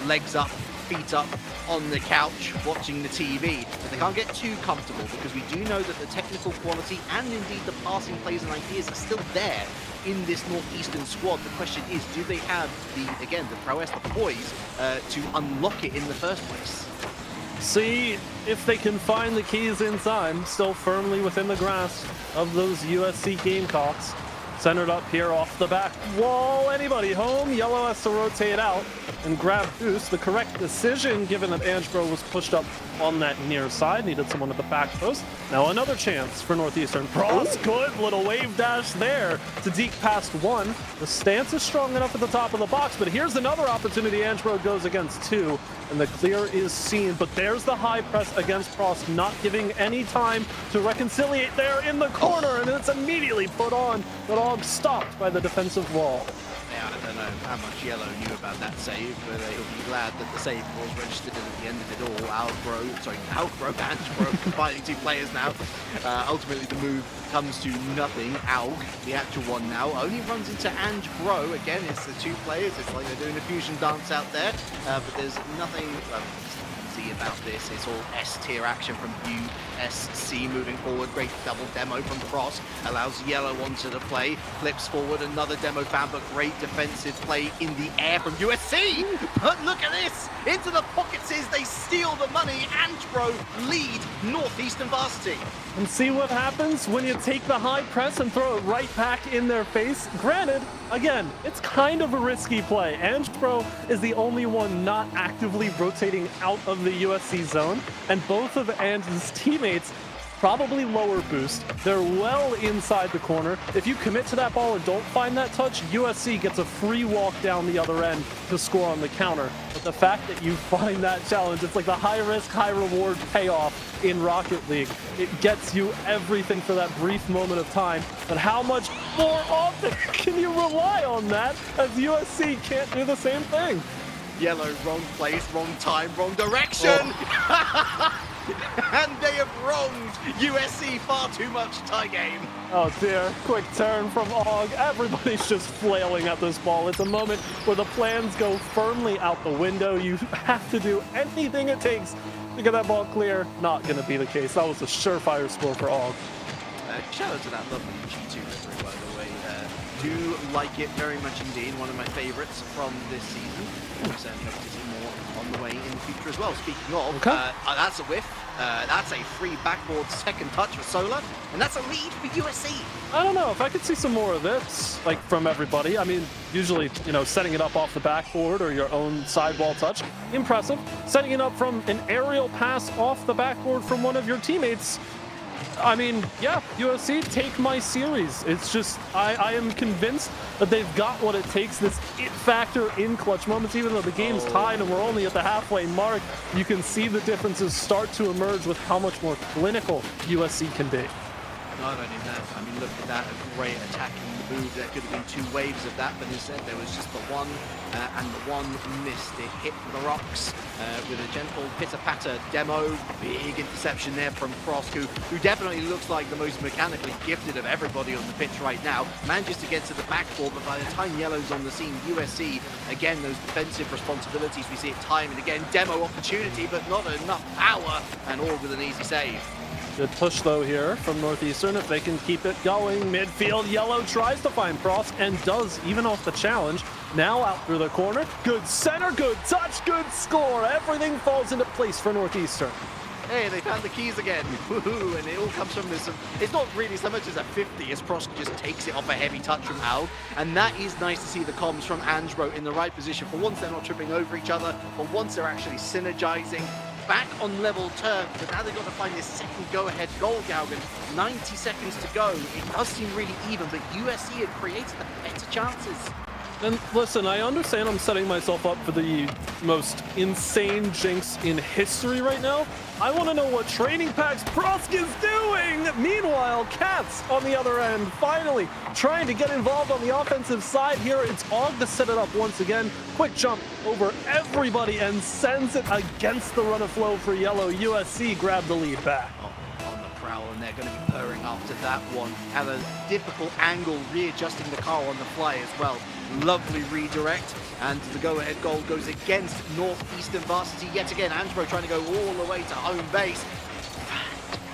C: legs up, feet up on the couch watching the TV. But they can't get too comfortable, because we do know that the technical quality and indeed the passing plays and ideas are still there in this Northeastern squad. The question is, do they have the prowess, the poise to unlock it in the first place?
G: See if they can find the keys in time, still firmly within the grasp of those USC Gamecocks. Centered up here off the back wall. Anybody home? Yellow has to rotate out and grab boost. The correct decision, given that Angebro was pushed up on that near side. Needed someone at the back post. Now another chance for Northeastern. Pross, good little wave dash there to deke past one. The stance is strong enough at the top of the box, but here's another opportunity. Angebro goes against two, and the clear is seen. But there's the high press against Pross, not giving any time to reconciliate there in the corner, and it's immediately put on, but Og stopped by the defensive wall.
C: Yeah, I don't know how much Yellow knew about that save, but he'll be glad that the save was registered at the end of it all. Algebro and Angebro combining two players now. Ultimately, the move comes to nothing. Aug, the actual one now, only runs into Angebro. Again, it's the two players. It's like they're doing a fusion dance out there, but there's nothing about this. It's all S-tier action from USC moving forward. Great double demo from Pross. Allows Yellow onto the play. Flips forward. Another demo fan, but great defensive play in the air from USC. But look at this. Into the pockets is they steal the money. Angebro lead Northeastern varsity.
G: And see what happens when you take the high press and throw it right back in their face. Granted, again, it's kind of a risky play. Angebro is the only one not actively rotating out of the USC zone, and both of Ange's teammates probably lower boost. They're well inside the corner. If you commit to that ball and don't find that touch, USC gets a free walk down the other end to score on the counter. But the fact that you find that challenge, it's like the high risk, high reward payoff in Rocket League. It gets you everything for that brief moment of time. But how much more often can you rely on that as USC can't do the same thing?
C: Yellow, wrong place, wrong time, wrong direction. And they have wronged USC far too much tie game.
G: Oh dear, quick turn from Og. Everybody's just flailing at this ball. It's a moment where the plans go firmly out the window. You have to do anything it takes to get that ball clear. Not going to be the case. That was a surefire score for Og.
C: Shout out to that lovely G2 livery, by the way. Do like it very much indeed. One of my favorites from this season. We certainly hope to see more on the way in the future as well. Speaking of, that's a whiff. That's a free backboard second touch for Solar, and that's a lead for USC.
G: I don't know if I could see some more of this, like from everybody. I mean, usually, you know, setting it up off the backboard or your own sidewall touch, impressive. Setting it up from an aerial pass off the backboard from one of your teammates. I mean, yeah, USC, take my series. It's just, I am convinced that they've got what it takes, this it factor in clutch moments. Even though the game's tied and we're only at the halfway mark, you can see the differences start to emerge with how much more clinical USC can be.
C: Not only that, I mean, look at that, a great attacking move. There could have been two waves of that, but instead there was just the one, and the one missed. It hit the rocks with a gentle pitter-patter demo. Big interception there from Pross, who definitely looks like the most mechanically gifted of everybody on the pitch right now. Manages to get to the backboard, but by the time Yellow's on the scene, USC, again, those defensive responsibilities, we see it time and again. Demo opportunity, but not enough power, and all with an easy save.
G: Good push, though, here from Northeastern. If they can keep it going, midfield, Yellow tries to find Pross and does, even off the challenge. Now out through the corner. Good center, good touch, good score. Everything falls into place for Northeastern.
C: Hey, they found the keys again. Woohoo, and it all comes from this. It's not really so much as a 50 as Pross just takes it off a heavy touch from Al. And that is nice to see the comms from Angebro in the right position. For once, they're not tripping over each other. For once, they're actually synergizing. Back on level terms, but now they've got to find this second go-ahead goal, Galgan. 90 seconds to go. It does seem really even, but USC had created the better chances.
G: And listen, I understand I'm setting myself up for the most insane jinx in history right now. I want to know what training packs Prosk is doing! Meanwhile, Cats on the other end, finally trying to get involved on the offensive side here. It's Og to set it up once again. Quick jump over everybody and sends it against the run of flow for Yellow. USC grab the lead back.
C: On the prowl, and they're going to be purring after that one. At a difficult angle, readjusting the car on the fly as well. Lovely redirect, and the go-ahead goal goes against Northeastern varsity yet again. Angebro trying to go all the way to home base.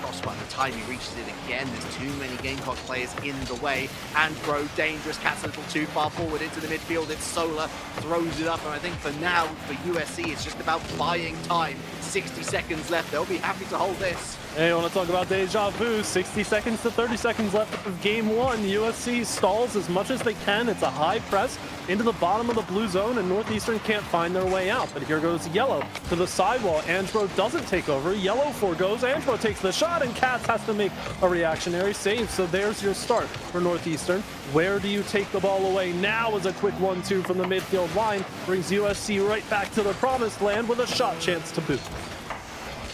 C: Pross by the time he reaches it again. There's too many Gamecock players in the way. Andro, dangerous, cat's a little too far forward into the midfield. It's Solar, throws it up, and I think for now, for USC, it's just about buying time. 60 seconds left. They'll be happy to hold this.
G: Hey, I want to talk about deja vu. 60 seconds to 30 seconds left of game one. USC stalls as much as they can. It's a high press into the bottom of the blue zone, and Northeastern can't find their way out. But here goes Yellow to the sidewall. Andro doesn't take over. Yellow foregoes. Andro takes the shot, and Katz has to make a reactionary save. So there's your start for Northeastern. Where do you take the ball away now? As a quick 1-2 from the midfield line brings USC right back to the promised land with a shot chance to boot.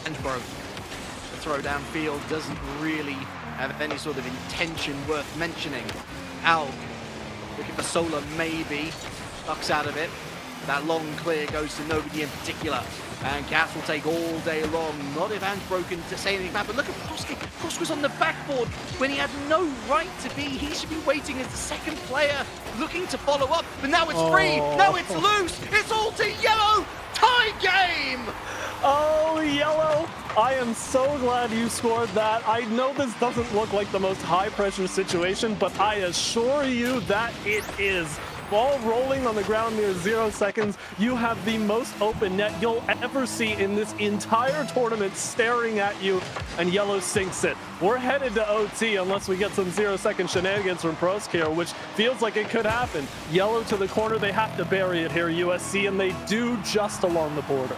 C: Andro, the throw downfield doesn't really have any sort of intention worth mentioning. Al looking for Solar, maybe ducks out of it. That long clear goes to nobody in particular, and Katz will take all day long. Not if Andro can say anything bad, but look at Koski. Koski was on the backboard when he had no right to be. He should be waiting as the second player looking to follow up, but now it's free, now it's loose, it's all to Yellow. Tie game!
G: Oh, Yellow, I am so glad you scored that. I know this doesn't look like the most high-pressure situation, but I assure you that it is. Ball rolling on the ground near 0 seconds. You have the most open net you'll ever see in this entire tournament staring at you, and Yellow sinks it. We're headed to OT unless we get some 0-second shenanigans from Prosk here, which feels like it could happen. Yellow to the corner, they have to bury it here, USC, and they do just along the border.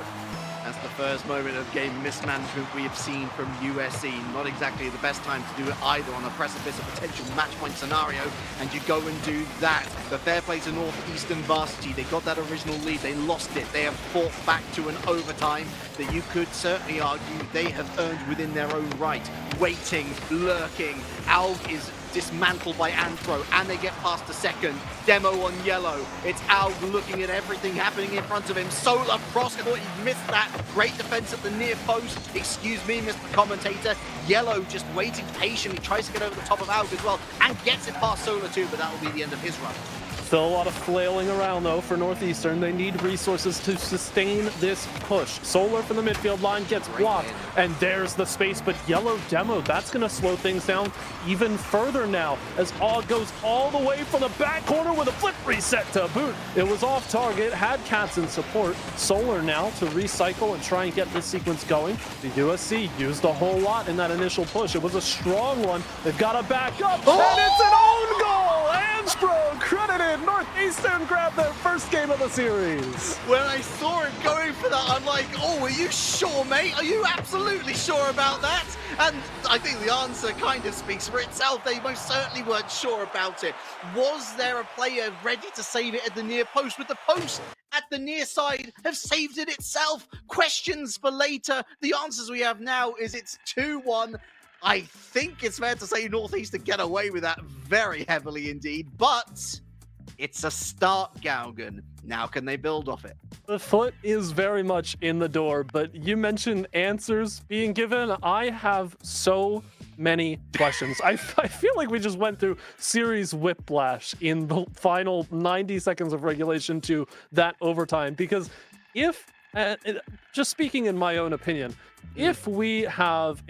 C: That's the first moment of game mismanagement we have seen from USC. Not exactly the best time to do it either, on a precipice of potential match point scenario, and you go and do that. The fair play to Northeastern varsity. They got that original lead, they lost it. They have fought back to an overtime that you could certainly argue they have earned within their own right. Waiting, lurking. Alg is dismantled by Andro, and they get past the second. Demo on Yellow. It's Alg looking at everything happening in front of him. Solar Prosk, I thought he missed that. Great defense at the near post. Excuse me, Mr. Commentator. Yellow just waiting patiently, tries to get over the top of Alg as well, and gets it past Solar too, but that will be the end of his run.
G: Still a lot of flailing around, though, for Northeastern. They need resources to sustain this push. Solar from the midfield line gets blocked, and there's the space, but Yellow Demo, that's going to slow things down even further now, as Og goes all the way from the back corner with a flip reset to boot. It was off target, had Katz in support. Solar now to recycle and try and get this sequence going. The USC used a whole lot in that initial push. It was a strong one. They've got to back up, and it's an own goal! Andro credited. Northeastern grabbed their first game of the series.
C: When I saw him going for that, I'm like, oh, are you sure, mate? Are you absolutely sure about that? And I think the answer kind of speaks for itself. They most certainly weren't sure about it. Was there a player ready to save it at the near post? With the post at the near side have saved it itself? Questions for later. The answers we have now is it's 2-1. I think it's fair to say Northeastern get away with that very heavily indeed, but it's a start, Gaugen. Now can they build off it?
G: The foot is very much in the door, but you mentioned answers being given. I have so many questions. I feel like we just went through series whiplash in the final 90 seconds of regulation to that overtime, because if, just speaking in my own opinion, if we have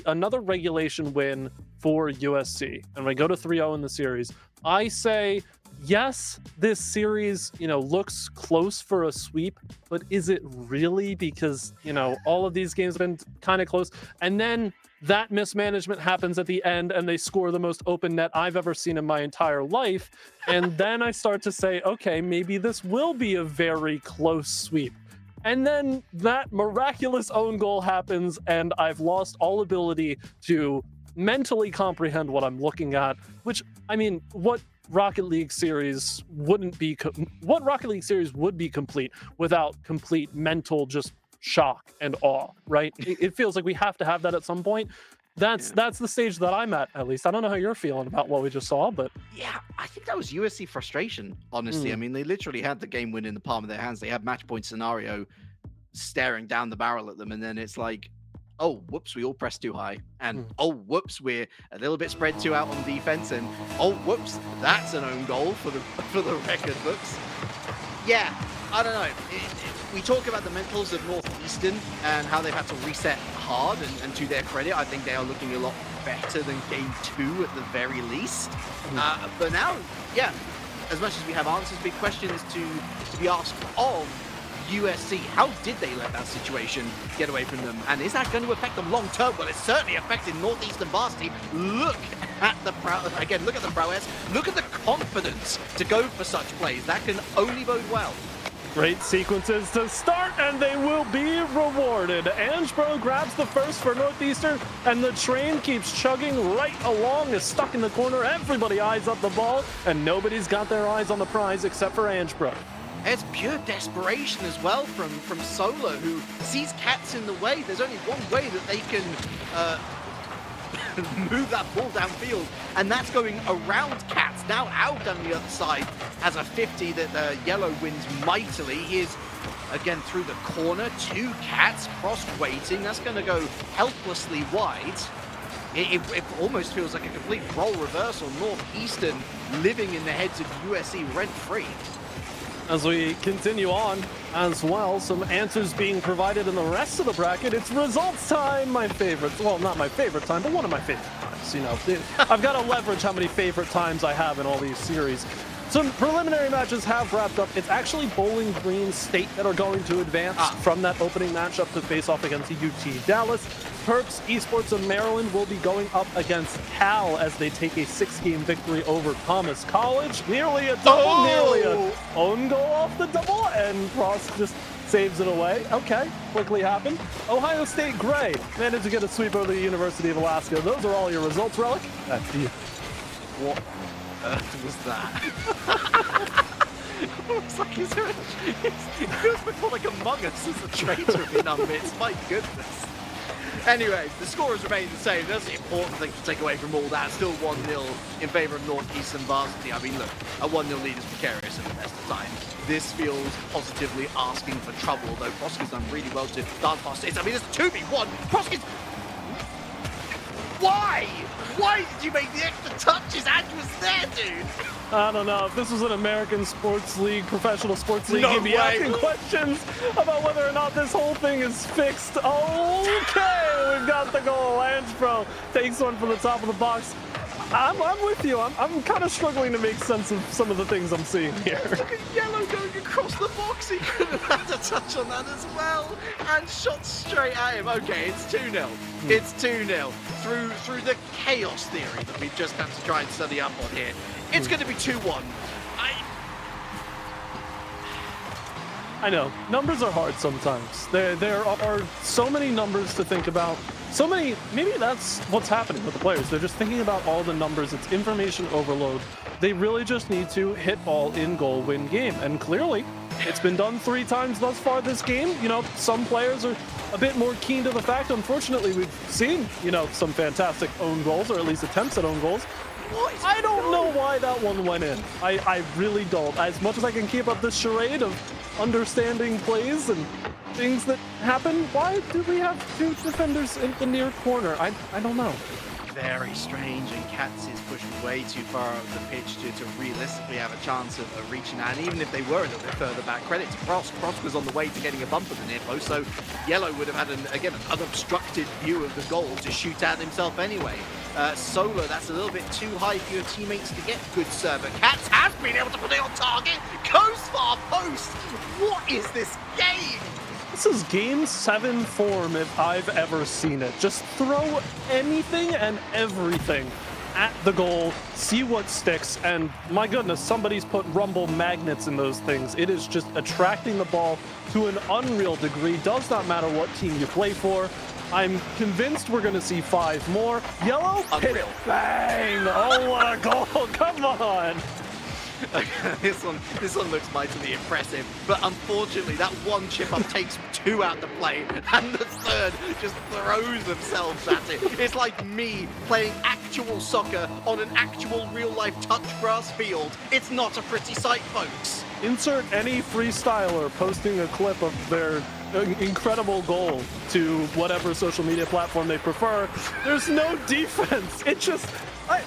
G: another regulation win for USC and we go to 3-0 in the series, I say, yes, this series, looks close for a sweep, but is it really? Because, all of these games have been kind of close. And then that mismanagement happens at the end and they score the most open net I've ever seen in my entire life. And then I start to say, okay, maybe this will be a very close sweep. And then that miraculous own goal happens, and I've lost all ability to mentally comprehend what I'm looking at, which, I mean, what Rocket League series would be complete without complete mental just shock and awe, right? It feels like we have to have that at some point. That's the stage that I'm at least. I don't know how you're feeling about what we just saw, but
C: yeah, I think that was USC frustration, honestly. I mean, they literally had the game win in the palm of their hands. They had match point scenario staring down the barrel at them, and then it's like, oh, whoops, we all pressed too high, and oh, whoops, we're a little bit spread too out on defense, and oh, whoops, that's an own goal for the record books. Yeah, I don't know. We talk about the mentals of Northeastern and how they've had to reset hard, and to their credit, I think they are looking a lot better than Game 2 at the very least. But now, yeah, as much as we have answers, big questions to be asked of USC. How did they let that situation get away from them? And is that going to affect them long term? Well, it's certainly affecting Northeastern varsity. Look at the look at the prowess. Look at the confidence to go for such plays. That can only bode well.
G: Great sequences to start, and they will be rewarded. Angebro grabs the first for Northeastern, and the train keeps chugging right along, is stuck in the corner. Everybody eyes up the ball, and nobody's got their eyes on the prize except for Angebro.
C: It's pure desperation as well from Solo, who sees Cats in the way. There's only one way that they can move that ball downfield, and that's going around Cats. Now out on the other side has a 50 that Yellow wins mightily. He is again through the corner. 2 Cats cross-waiting. That's going to go helplessly wide. It almost feels like a complete role reversal. Northeastern living in the heads of USC rent-free.
G: As we continue on as well, some answers being provided in the rest of the bracket. It's results time, my favorite. Well, not my favorite time, but one of my favorite times. You know, I've got to leverage how many favorite times I have in all these series. Some preliminary matches have wrapped up. It's actually Bowling Green State that are going to advance from that opening matchup to face off against the UT Dallas. Perps Esports of Maryland will be going up against Cal as they take a 6-game victory over Thomas College. Nearly a double, nearly a own goal off the double, and Cross just saves it away. Okay, quickly happened. Ohio State Gray managed to get a sweep over the University of Alaska. Those are all your results, Relic. Back to you.
C: What was that? It's like, is there it feels a bit more like Among Us as a traitor in our midst. My goodness. Anyway, the score has remained the same. That's the important thing to take away from all that. Still 1-0 in favor of Northeastern varsity. I mean, look, a 1-0 lead is precarious at the best of times. This feels positively asking for trouble, though Prosky's done really well to dance past it. I mean, it's a 2v1. Prosky's... Why? Why did you make the extra touches? Andrew was there, dude.
G: I don't know. If this was an American sports league, professional sports league,
C: No
G: you'd be
C: way.
G: asking questions about whether or not this whole thing is fixed. Okay, we've got the goal. Angebro takes one from the top of the box. I'm with you. I'm kind of struggling to make sense of some of the things I'm seeing here.
C: Look at Yellow going across the box. He could have had a touch on that as well. And shot straight at him. Okay, it's 2-0. It's 2-0. Through the chaos theory that we've just had to try and study up on here. It's going to be 2-1.
G: I know. Numbers are hard sometimes. There are so many numbers to think about. So many, maybe that's what's happening with the players. They're just thinking about all the numbers. It's information overload. They really just need to hit ball in goal, win game. And clearly, it's been done 3 times thus far this game. You know, some players are a bit more keen to the fact. Unfortunately, we've seen, you know, some fantastic own goals, or at least attempts at own goals. I don't know why that one went in. I really don't. As much as I can keep up this charade of understanding plays and things that happen, why do we have 2 defenders in the near corner? I don't know.
C: Very strange, and Cats is pushed way too far out of the pitch to realistically have a chance of reaching that. And even if they were a little bit further back, credit to Cross. Cross was on the way to getting a bump at the near post, so Yellow would have had, an unobstructed view of the goal to shoot at himself anyway. Solo, that's a little bit too high for your teammates to get good serve. But Cats has been able to put it on target, goes far post. What is this game?
G: This is Game 7 form if I've ever seen it. Just throw anything and everything at the goal, see what sticks, and my goodness, somebody's put rumble magnets in those things. It is just attracting the ball to an unreal degree. Does not matter what team you play for. I'm convinced we're going to see 5 more. Yellow, hit it, bang! Oh, what a goal! Come on!
C: This one looks mightily impressive, but unfortunately that one chip up takes 2 out the play, and the third just throws themselves at it. It's like me playing actual soccer on an actual real-life touch grass field. It's not a pretty sight, folks.
G: Insert any freestyler posting a clip of their incredible goal to whatever social media platform they prefer, there's no defense. It just,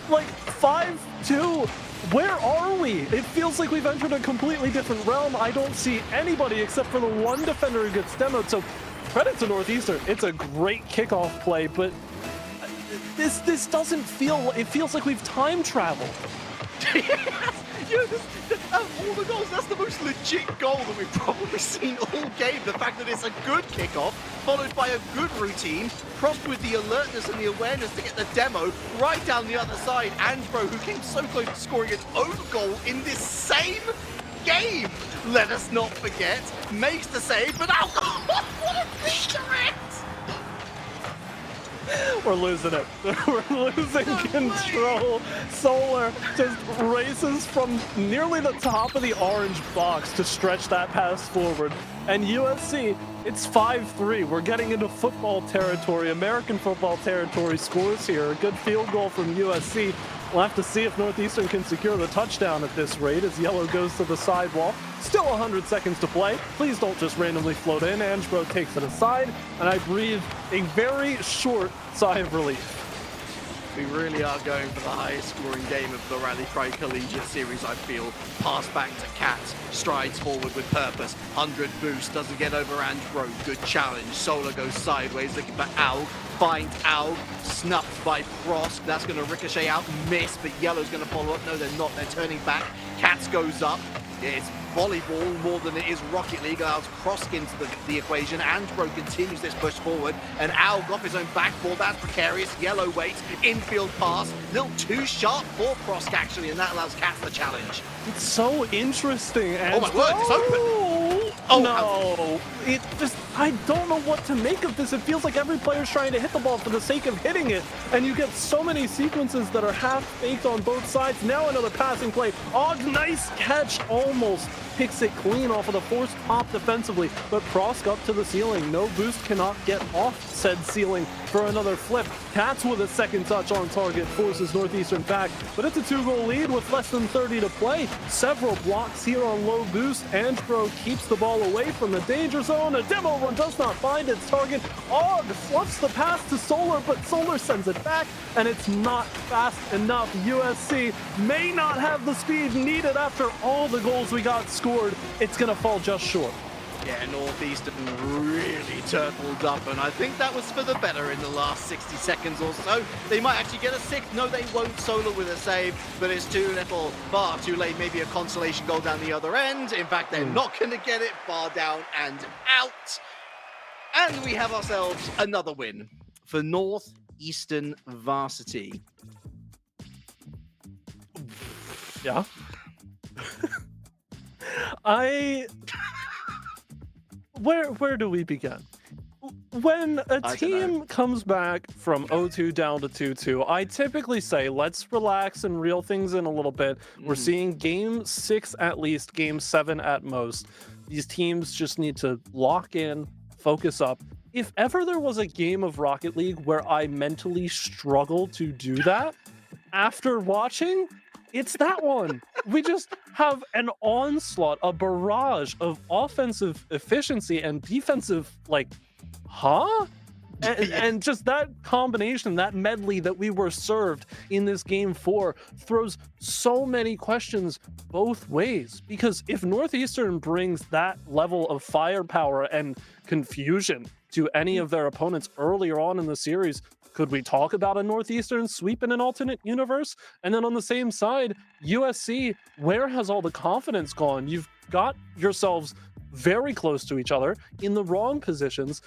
G: like 5-2. Where are we? It feels like we've entered a completely different realm. I don't see anybody except for the one defender who gets demoed. So credit to Northeastern. It's a great kickoff play, but this doesn't feel, it feels like we've time traveled.
C: All the goals, that's the most legit goal that we've probably seen all game. The fact that it's a good kickoff, followed by a good routine, crossed with the alertness and the awareness to get the demo right down the other side. Andro, who came so close to scoring his own goal in this same game, let us not forget, makes the save, but now, what a featurette!
G: We're losing it. We're losing control. Solar just races from nearly the top of the orange box to stretch that pass forward. And USC, it's 5-3. We're getting into football territory, American football territory scores here. A good field goal from USC. We'll have to see if Northeastern can secure the touchdown at this rate as Yellow goes to the sidewall. Still 100 seconds to play. Please don't just randomly float in. Angebro takes it aside, and I breathe a very short sigh of relief.
C: We really are going for the highest scoring game of the Rally Cry Collegiate series, I feel. Pass back to Cat, strides forward with purpose. 100 boost, doesn't get over Andro. Good challenge. Solar goes sideways, looking for Al. Finds Al, snuffed by Frost. That's going to ricochet out, miss, but Yellow's going to follow up. No, they're not. They're turning back. Cats goes up. It's volleyball more than it is Rocket League. Allows Cross into the equation. Andro continues this push forward, and Al got his own backboard. That's precarious. Yellow waits. Infield pass. Little too sharp for Frost, actually, and that allows Cats the challenge.
G: It's so interesting.
C: Oh my word, it's open.
G: Oh, no. It just, I don't know what to make of this. It feels like every player's trying to hit the ball for the sake of hitting it, and you get so many sequences that are half-baked on both sides. Now another passing play. Oh, nice catch. Almost picks it clean off of the forced pop defensively, but Prosk up to the ceiling. No boost cannot get off said ceiling for another flip. Cats with a second touch on target forces Northeastern back, but it's a 2-goal lead with less than 30 to play. Several blocks here on low boost. Andro keeps the ball away from the danger zone. A demo run does not find its target. Og fluffs the pass to Solar, but Solar sends it back, and it's not fast enough. USC may not have the speed needed after all the goals we got scored. It's going to fall just short.
C: Yeah, Northeastern really turtled up, and I think that was for the better in the last 60 seconds or so. They might actually get a sixth. No, they won't. Solar with a save, but it's too little, far too late. Maybe a consolation goal down the other end. In fact, they're not going to get it. Far down and out. And we have ourselves another win for Northeastern Varsity.
G: Yeah. Where do we begin? When a team comes back from 0-2 down to 2-2, I typically say, let's relax and reel things in a little bit. We're seeing game 6 at least, game 7 at most. These teams just need to lock in, focus up. If ever there was a game of Rocket League where I mentally struggled to do that, after watching, it's that one. We just have an onslaught, a barrage of offensive efficiency and defensive, like, and just that combination, that medley that we were served in this game 4 throws so many questions both ways. Because if Northeastern brings that level of firepower and confusion to any of their opponents earlier on in the series, could we talk about a Northeastern sweep in an alternate universe? And then on the same side, USC, where has all the confidence gone? You've got yourselves very close to each other in the wrong positions,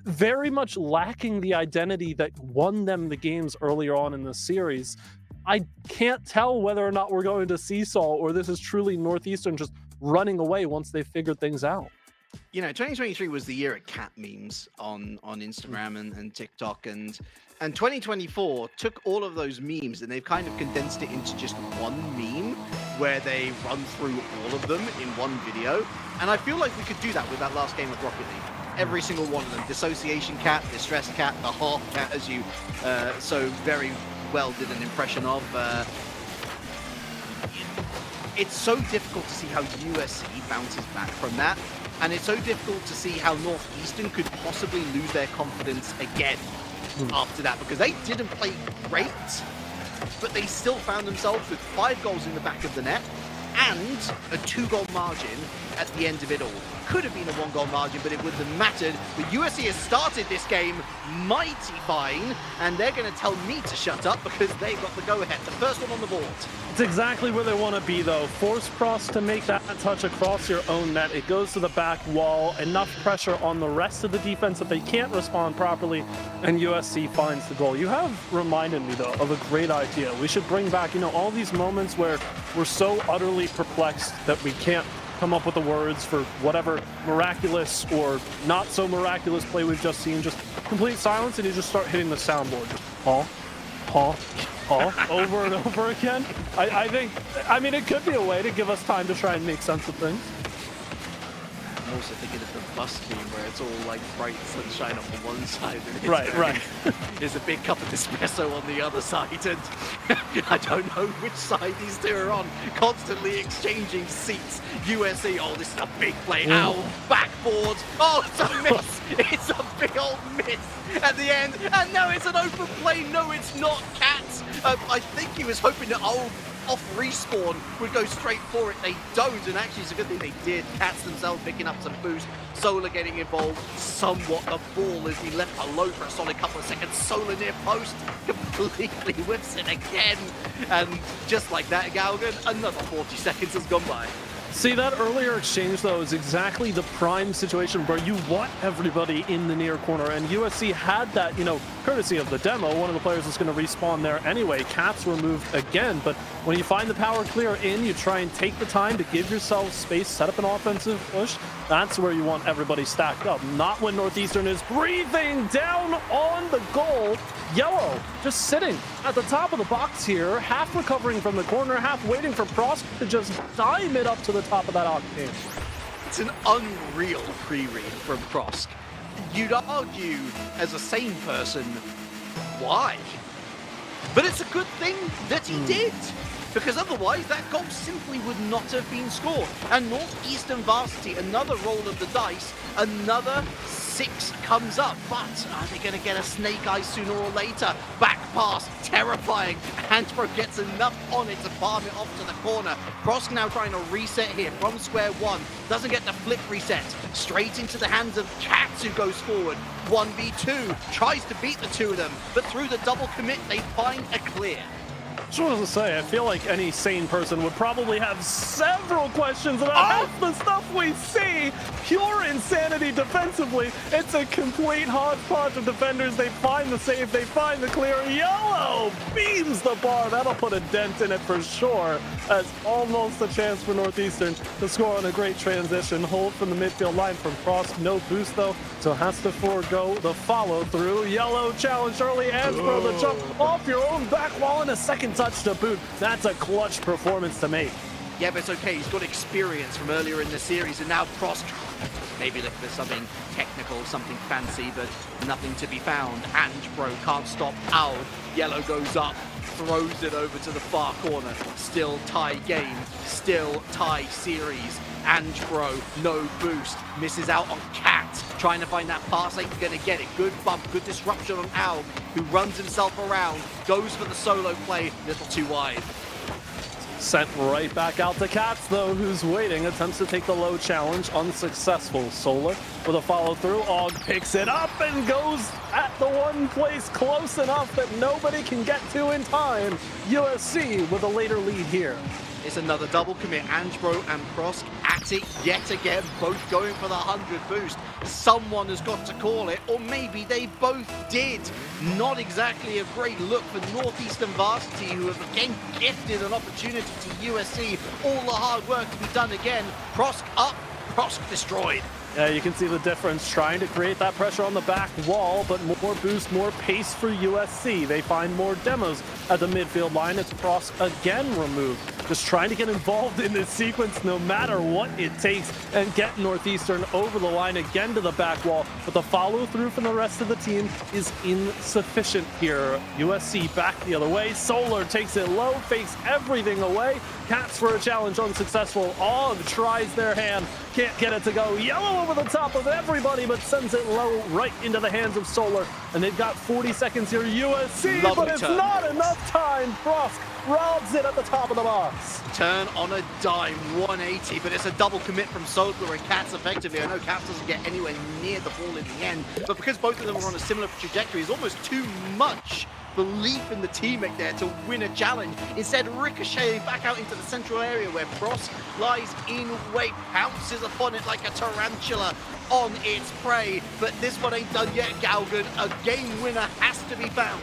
G: very much lacking the identity that won them the games earlier on in the series. I can't tell whether or not we're going to seesaw or this is truly Northeastern just running away once they've figured things out.
C: You know, 2023 was the year of cat memes on Instagram and TikTok, and 2024 took all of those memes and they've kind of condensed it into just one meme where they run through all of them in one video. And I feel like we could do that with that last game of Rocket League. Every single one of them. Dissociation cat, distress cat, the half cat, as you so very well did an impression of. It's so difficult to see how USC bounces back from that. and it's so difficult to see how Northeastern could possibly lose their confidence again after that, because they didn't play great, but they still found themselves with 5 goals in the back of the net and a 2-goal margin at the end of it all. Could have been a 1-goal margin, but it wouldn't have mattered. But USC has started this game mighty fine, and they're going to tell me to shut up because they've got the go-ahead. The first one on the board.
G: It's exactly where they want to be, though. Force Prost to make that touch across your own net. It goes to the back wall. Enough pressure on the rest of the defense that they can't respond properly, and USC finds the goal. You have reminded me, though, of a great idea. We should bring back, all these moments where we're so utterly perplexed that we can't come up with the words for whatever miraculous or not so miraculous play we've just seen. Just complete silence, and you just start hitting the soundboard. Over and over again. I mean, it could be a way to give us time to try and make sense of things.
C: I'm also thinking of the bus theme where it's all like bright sunshine on one side. And
G: Right.
C: There's a big cup of espresso on the other side, and I don't know which side these two are on. Constantly exchanging seats. USC, oh, this is a big play. Ow, backboard. Oh, it's a miss. It's a big old miss at the end. And no, it's an open play. No, it's not. Cats. I think he was hoping that off respawn would go straight for it. They don't, and actually it's a good thing they did. Cats themselves picking up some boost. Solar getting involved somewhat. The ball has been left alone for a solid couple of seconds. Solar near post completely whips it again. And just like that, Galgan, another 40 seconds has gone by.
G: See, that earlier exchange, though, is exactly the prime situation where you want everybody in the near corner, and USC had that, courtesy of the demo. One of the players is going to respawn there anyway. Cats removed again, but when you find the power clear in, you try and take the time to give yourself space, set up an offensive push. That's where you want everybody stacked up, not when Northeastern is breathing down on the goal. Yellow just sitting at the top of the box here, half recovering from the corner, half waiting for Prost to just dime it up to the top of that octane.
C: It's an unreal pre-read from Prosk. You'd argue, as a sane person, why? But it's a good thing that he did, because otherwise that goal simply would not have been scored. And Northeastern Varsity, another roll of the dice, another 6 comes up, but are they going to get a snake eye sooner or later? Back pass, terrifying. Hansbrough gets enough on it to palm it off to the corner. Prosk now trying to reset here from square one. Doesn't get the flip reset. Straight into the hands of Cats, who goes forward. 1v2, tries to beat the two of them, but through the double commit, they find a clear.
G: Just wanted to say, I feel like any sane person would probably have several questions about half the stuff we see. Pure insanity defensively. It's a complete hodgepodge of defenders. They find the save, they find the clear. Yellow beams the bar. That'll put a dent in it for sure. That's almost a chance for Northeastern to score on a great transition. Hold from the midfield line from Frost. No boost though, so has to forego the follow through. Yellow challenge early. Hansbrough the jump off your own back wall and a second touch to boot. That's a clutch performance to make.
C: Yeah, but it's okay. He's got experience from earlier in the series, and now Prosk, maybe looking for something technical, something fancy, but nothing to be found. Hansbrough can't stop Owl. Yellow goes up, throws it over to the far corner. Still tie game, still tie series. Hansbrough, no boost, misses out on Cat, trying to find that pass, ain't gonna get it. Good bump, good disruption on Owl, who runs himself around, goes for the solo play, little too wide.
G: Sent right back out to Cats, though, who's waiting. Attempts to take the low challenge. Unsuccessful. Solar with a follow-through. Og picks it up and goes at the one place close enough that nobody can get to in time. USC with a later lead here.
C: It's another double commit. Hansbrough and Prosk at it yet again, both going for the 100 boost. Someone has got to call it, or maybe they both did. Not exactly a great look for Northeastern Varsity, who have again gifted an opportunity to USC. All the hard work to be done again. Prosk up, Prosk destroyed.
G: Yeah, you can see the difference, trying to create that pressure on the back wall, but more boost, more pace for USC. They find more demos at the midfield line. It's Prosk again removed just trying to get involved in this sequence no matter what it takes and get Northeastern over the line again to the back wall. But the follow through from the rest of the team is insufficient here. USC back the other way. Solar takes it low, fakes everything away. Cats for a challenge unsuccessful. Og tries their hand, can't get it to go. Yellow over the top of everybody, but sends it low right into the hands of Solar. And they've got 40 seconds here. USC,
C: Lovely
G: but it's
C: turn.
G: not enough time. Frost robs it at the top of the box.
C: Turn on a dime, 180, but it's a double commit from Solar and Cats effectively. I know Cats doesn't get anywhere near the ball in the end, but because both of them are on a similar trajectory, it's almost too much belief in the teammate there to win a challenge. Instead, ricocheting back out into the central area where Frost lies in wait, pounces upon it like a tarantula on its prey. But this one ain't done yet, Galgan. A game winner has to be found.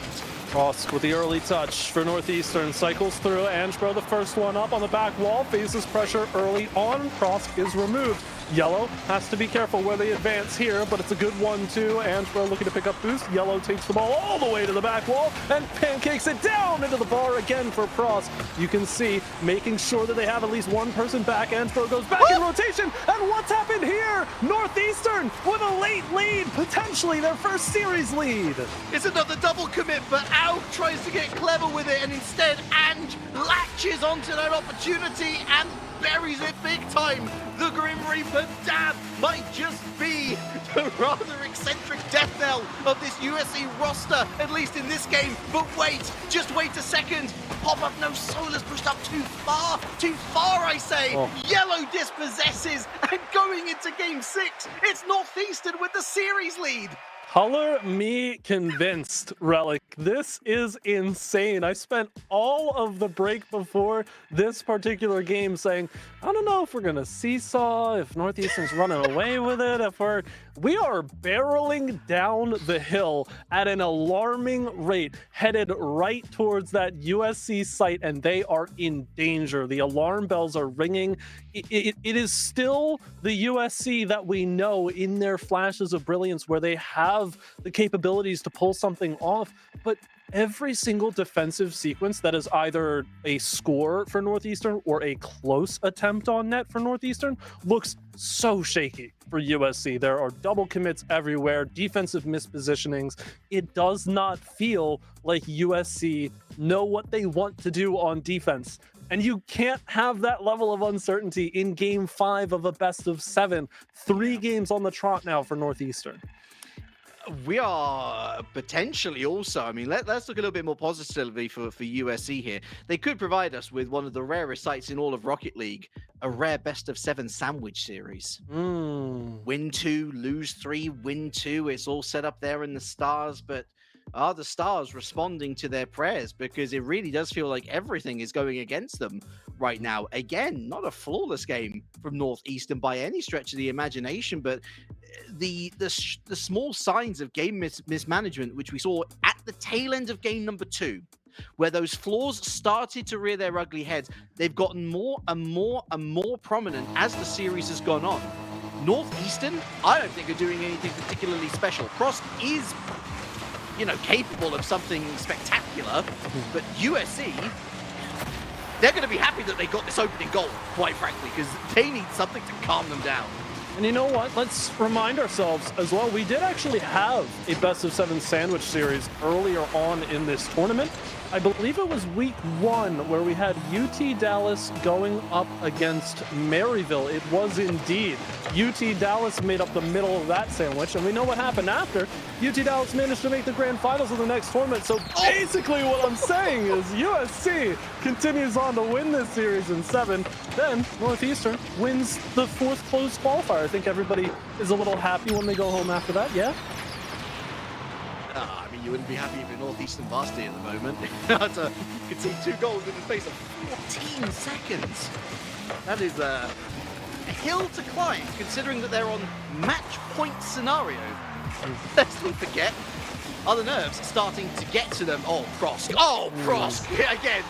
G: Frost with the early touch for Northeastern, cycles through. Angebro, the first one up on the back wall, faces pressure early on. Frost is removed. Yellow has to be careful where they advance here, but it's a good 1-2. Angebro looking to pick up boost. Yellow takes the ball all the way to the back wall and pancakes it down into the bar again for Frost. You can see making sure that they have at least one person back. Angebro goes back in rotation, and what's happened here? Northeastern with a late lead, potentially their first series lead.
C: It's another double commit, but Al tries to get clever with it, and instead Ange latches onto that opportunity and buries it big time. The Grim Reaper dab might just be the rather eccentric death knell of this USC roster, at least in this game. But wait, just wait a second. Pop-up no Solar's pushed up too far I say. Yellow dispossesses, and going into game 6, it's Northeastern with the series lead.
G: Color me convinced, Relic. This is insane. I spent all of the break before this particular game saying, I don't know if we're going to seesaw, if Northeastern's running away with it, we are barreling down the hill at an alarming rate, headed right towards that USC site, and they are in danger. The alarm bells are ringing. It is still the USC that we know in their flashes of brilliance, where they have the capabilities to pull something off, but every single defensive sequence that is either a score for Northeastern or a close attempt on net for Northeastern looks so shaky for USC. There are double commits everywhere, defensive mispositionings. It does not feel like USC know what they want to do on defense. And you can't have that level of uncertainty in game 5 of a best of 7. 3 games on the trot now for Northeastern.
C: We are potentially also, I mean, let's look a little bit more positively for USC here. They could provide us with one of the rarest sights in all of Rocket League, a rare best of 7 sandwich series. Win 2, lose 3, win 2. It's all set up there in the stars, but are the stars responding to their prayers? Because it really does feel like everything is going against them right now. Again, not a flawless game from Northeastern by any stretch of the imagination, but the small signs of game mismanagement, which we saw at the tail end of game number 2, where those flaws started to rear their ugly heads, they've gotten more and more and more prominent as the series has gone on. Northeastern, I don't think are doing anything particularly special. Frost is, capable of something spectacular, but USC, they're going to be happy that they got this opening goal, quite frankly, because they need something to calm them down.
G: And you know what? Let's remind ourselves as well, we did actually have a best of 7 sandwich series earlier on in this tournament. I believe it was week 1 where we had UT Dallas going up against Maryville. It was indeed. UT Dallas made up the middle of that sandwich, and we know what happened after. UT Dallas managed to make the grand finals of the next tournament. So basically what I'm saying is USC continues on to win this series in 7. Then Northeastern wins the 4th closed qualifier. I think everybody is a little happy when they go home after that, yeah?
C: I mean, you wouldn't be happy if you're Northeastern Varsity at the moment. You could see 2 goals in the space of 14 seconds. That is a hill to climb, considering that they're on match point scenario. Let's not forget, are the nerves starting to get to them? Oh, Prosk. Oh, Prosk. Again.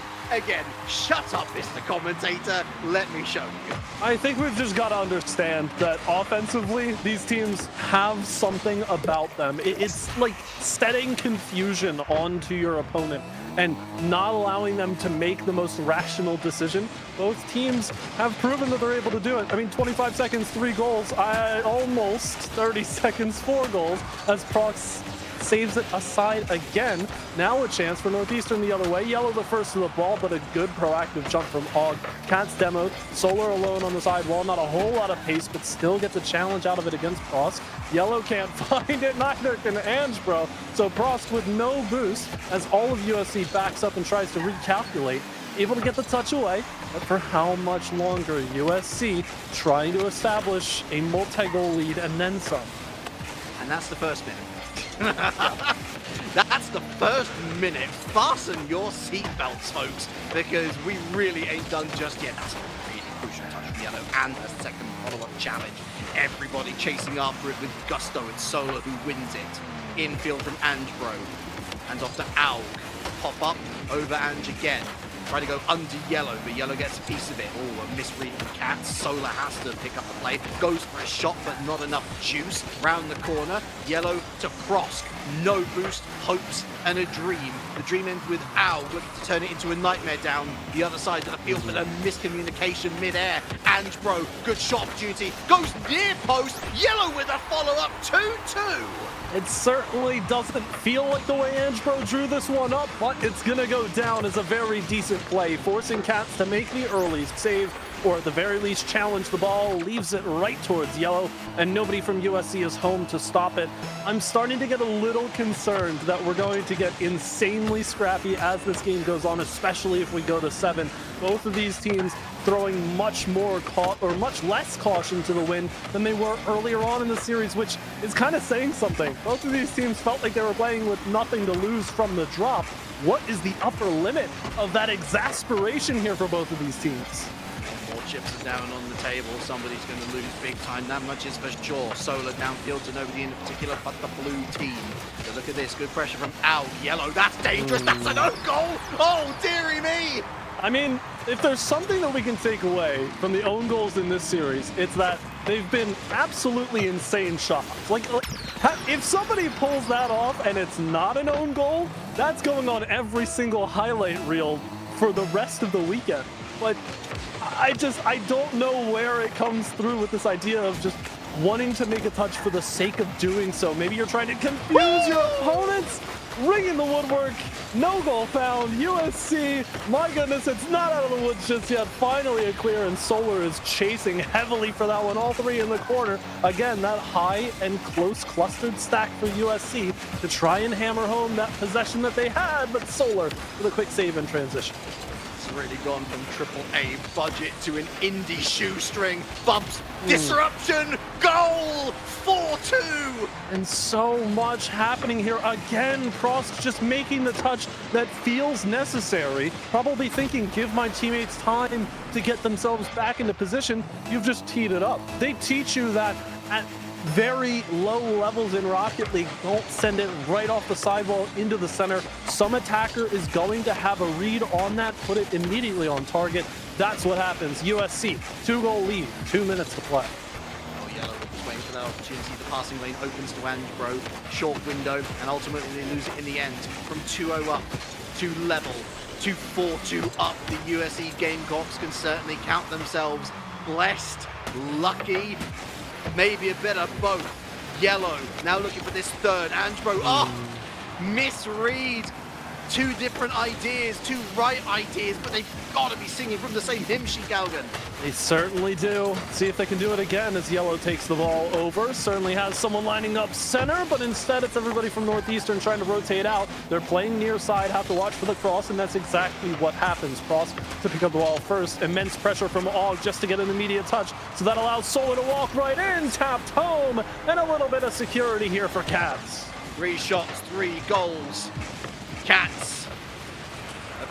C: Shut up, Mr. Commentator. Let me show you.
G: I think we've just got to understand that offensively, these teams have something about them. It's like setting confusion onto your opponent and not allowing them to make the most rational decision. Both teams have proven that they're able to do it. I mean, 25 seconds, 3 goals. Almost 30 seconds, 4 goals as Prox saves it aside again. Now a chance for Northeastern the other way. Yellow the first to the ball, but a good proactive jump from Og. Cats demoed. Solar alone on the sidewall. Not a whole lot of pace, but still gets a challenge out of it against Prosk. Yellow can't find it, neither can Angebro. So Prosk with no boost as all of USC backs up and tries to recalculate. Able to get the touch away, but for how much longer? USC trying to establish a multi-goal lead and then some.
C: And that's the first minute. That's the first minute. Fasten your seatbelts, folks, because we really ain't done just yet. That's a really crucial touch from Yellow and a second follow-up challenge. Everybody chasing after it with gusto and Solar who wins it. Infield from Angebro. And off to Aug. Pop up over Ange again. Try to go under Yellow, but Yellow gets a piece of it. Oh, a misread from Cats. Solar has to pick up the play. Goes for a shot, but not enough juice. Round the corner. Yellow to Prosk. No boost, hopes, and a dream. The dream ends with Owl looking to turn it into a nightmare down the other side of the field, but a miscommunication mid-air. Angebro, good shot opportunity. Goes near post. Yellow with a follow-up. 2-2.
G: It certainly doesn't feel like the way Angebro drew this one up, but it's going to go down as a very decent play, forcing Cats to make the early save, or at the very least challenge the ball, leaves it right towards Yellow, and nobody from USC is home to stop it. I'm starting to get a little concerned that we're going to get insanely scrappy as this game goes on, especially if we go to 7. Both of these teams throwing much less caution to the wind than they were earlier on in the series, which is kind of saying something. Both of these teams felt like they were playing with nothing to lose from the drop. What is the upper limit of that exasperation here for both of these teams?
C: More chips are down on the table. Somebody's going to lose big time. That much is for sure. Solar downfield to nobody in particular but the blue team. So look at this. Good pressure from Owl. Yellow. That's dangerous. That's an own goal. Oh, dearie me.
G: I mean, if there's something that we can take away from the own goals in this series, it's that they've been absolutely insane shots. Like if somebody pulls that off and it's not an own goal, that's going on every single highlight reel for the rest of the weekend. But I don't know where it comes through with this idea of just wanting to make a touch for the sake of doing so. Maybe you're trying to confuse your opponents. Ringing the woodwork, no goal found. USC, my goodness, it's not out of the woods just yet. Finally a clear, and Solar is chasing heavily for that one. All three in the corner. Again, that high and close clustered stack for USC to try and hammer home that possession that they had, but Solar with a quick save and transition.
C: It's really gone from AAA budget to an indie shoestring. Bumps, disruption, goal, 4-2.
G: And so much happening here. Again, Prost just making the touch that feels necessary. Probably thinking, give my teammates time to get themselves back into position. You've just teed it up. They teach you that at very low levels in Rocket League, don't send it right off the sidewall into the center. Some attacker is going to have a read on that, put it immediately on target. That's what happens. USC, 2-goal lead, 2 minutes to play.
C: Oh, Yellow was waiting for that opportunity. The passing lane opens to Angebro. Short window, and ultimately they lose it in the end. From 2-0 up to level to 4-2 up. The USC Gamecocks can certainly count themselves blessed, lucky, maybe a bit of both. Yellow now looking for this third. Angebro, misread. 2 different ideas, 2 right ideas, but they've got to be singing from the same hymn sheet, Galgan.
G: They certainly do. See if they can do it again as Yellow takes the ball over. Certainly has someone lining up center, but instead it's everybody from Northeastern trying to rotate out. They're playing near side, have to watch for the cross, and that's exactly what happens. Cross to pick up the ball first. Immense pressure from Og just to get an immediate touch, so that allows Solar to walk right in, tapped home, and a little bit of security here for Cats.
C: 3 shots, 3 goals. Cats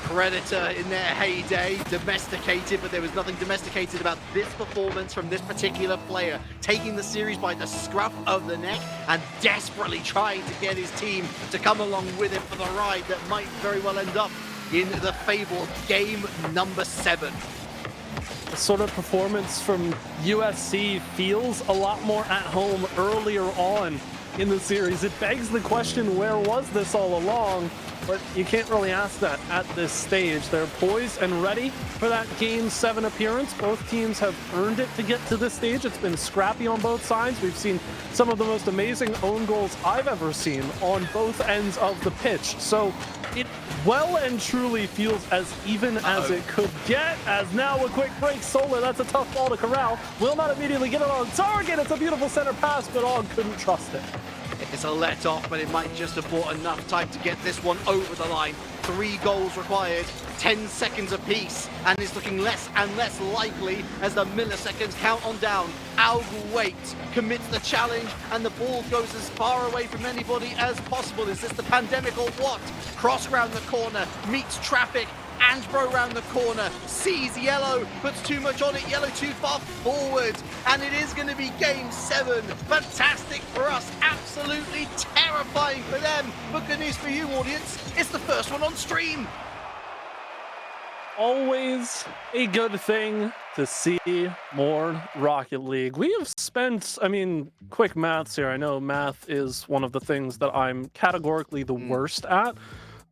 C: Predator in their heyday, domesticated, but there was nothing domesticated about this performance from this particular player, taking the series by the scruff of the neck and desperately trying to get his team to come along with him for the ride that might very well end up in the fabled game number 7.
G: The sort of performance from USC feels a lot more at home earlier on in the series. It begs the question, where was this all along? But you can't really ask that at this stage. They're poised and ready for that Game 7 appearance. Both teams have earned it to get to this stage. It's been scrappy on both sides. We've seen some of the most amazing own goals I've ever seen on both ends of the pitch. So it well and truly feels as even as it could get, as now a quick break. Solar, that's a tough ball to corral. Will not immediately get it on target. It's a beautiful center pass, but Og couldn't trust it.
C: It's a let off, but it might just have bought enough time to get this one over the line. 3 goals required, 10 seconds apiece, and it's looking less and less likely as the milliseconds count on down. Aug waits, commits the challenge, and the ball goes as far away from anybody as possible. Is this the pandemic or what? Cross round the corner, meets traffic. Angebro round the corner, sees Yellow, puts too much on it, Yellow too far forward, and it is going to be Game 7. Fantastic for us, absolutely terrifying for them, but good news for you, audience, it's the first one on stream.
G: Always a good thing to see more Rocket League. We have spent, quick maths here. I know math is one of the things that I'm categorically the worst at.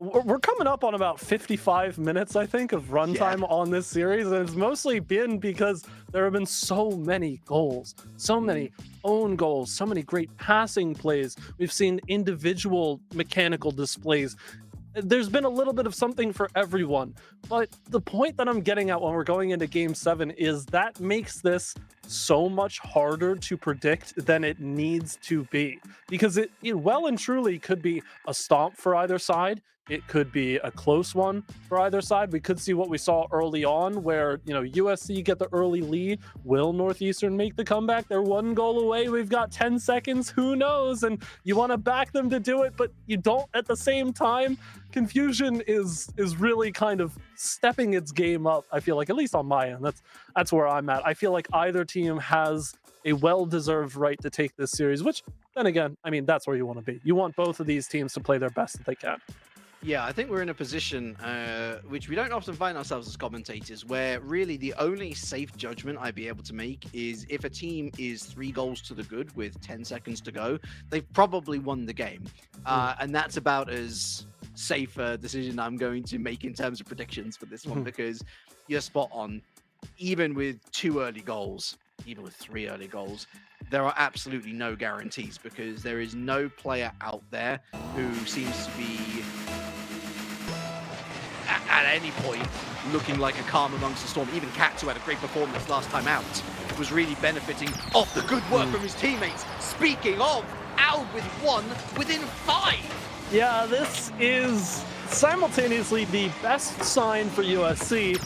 G: We're coming up on about 55 minutes, I think, of runtime on this series, and it's mostly been because there have been so many goals, so many own goals, so many great passing plays. We've seen individual mechanical displays. There's been a little bit of something for everyone, but the point that I'm getting at when we're going into Game 7 is that makes this so much harder to predict than it needs to be, because it well and truly could be a stomp for either side. It could be a close one for either side. We could see what we saw early on where, USC get the early lead. Will Northeastern make the comeback? They're 1 goal away. We've got 10 seconds. Who knows? And you want to back them to do it, but you don't at the same time. Confusion is really kind of stepping its game up, I feel like, at least on my end. That's where I'm at. I feel like either team has a well-deserved right to take this series, which, then again, that's where you want to be. You want both of these teams to play their best that they can.
C: Yeah, I think we're in a position which we don't often find ourselves as commentators, where really the only safe judgment I'd be able to make is if a team is 3 goals to the good with 10 seconds to go, they've probably won the game. And that's about as safe a decision I'm going to make in terms of predictions for this one, because you're spot on. Even with 2 early goals, even with 3 early goals, there are absolutely no guarantees, because there is no player out there who seems to be at any point looking like a calm amongst the storm. Even Katz, who had a great performance last time out, was really benefiting off the good work from his teammates. Speaking of, Aug with 1 within 5.
G: Yeah, this is simultaneously the best sign for USC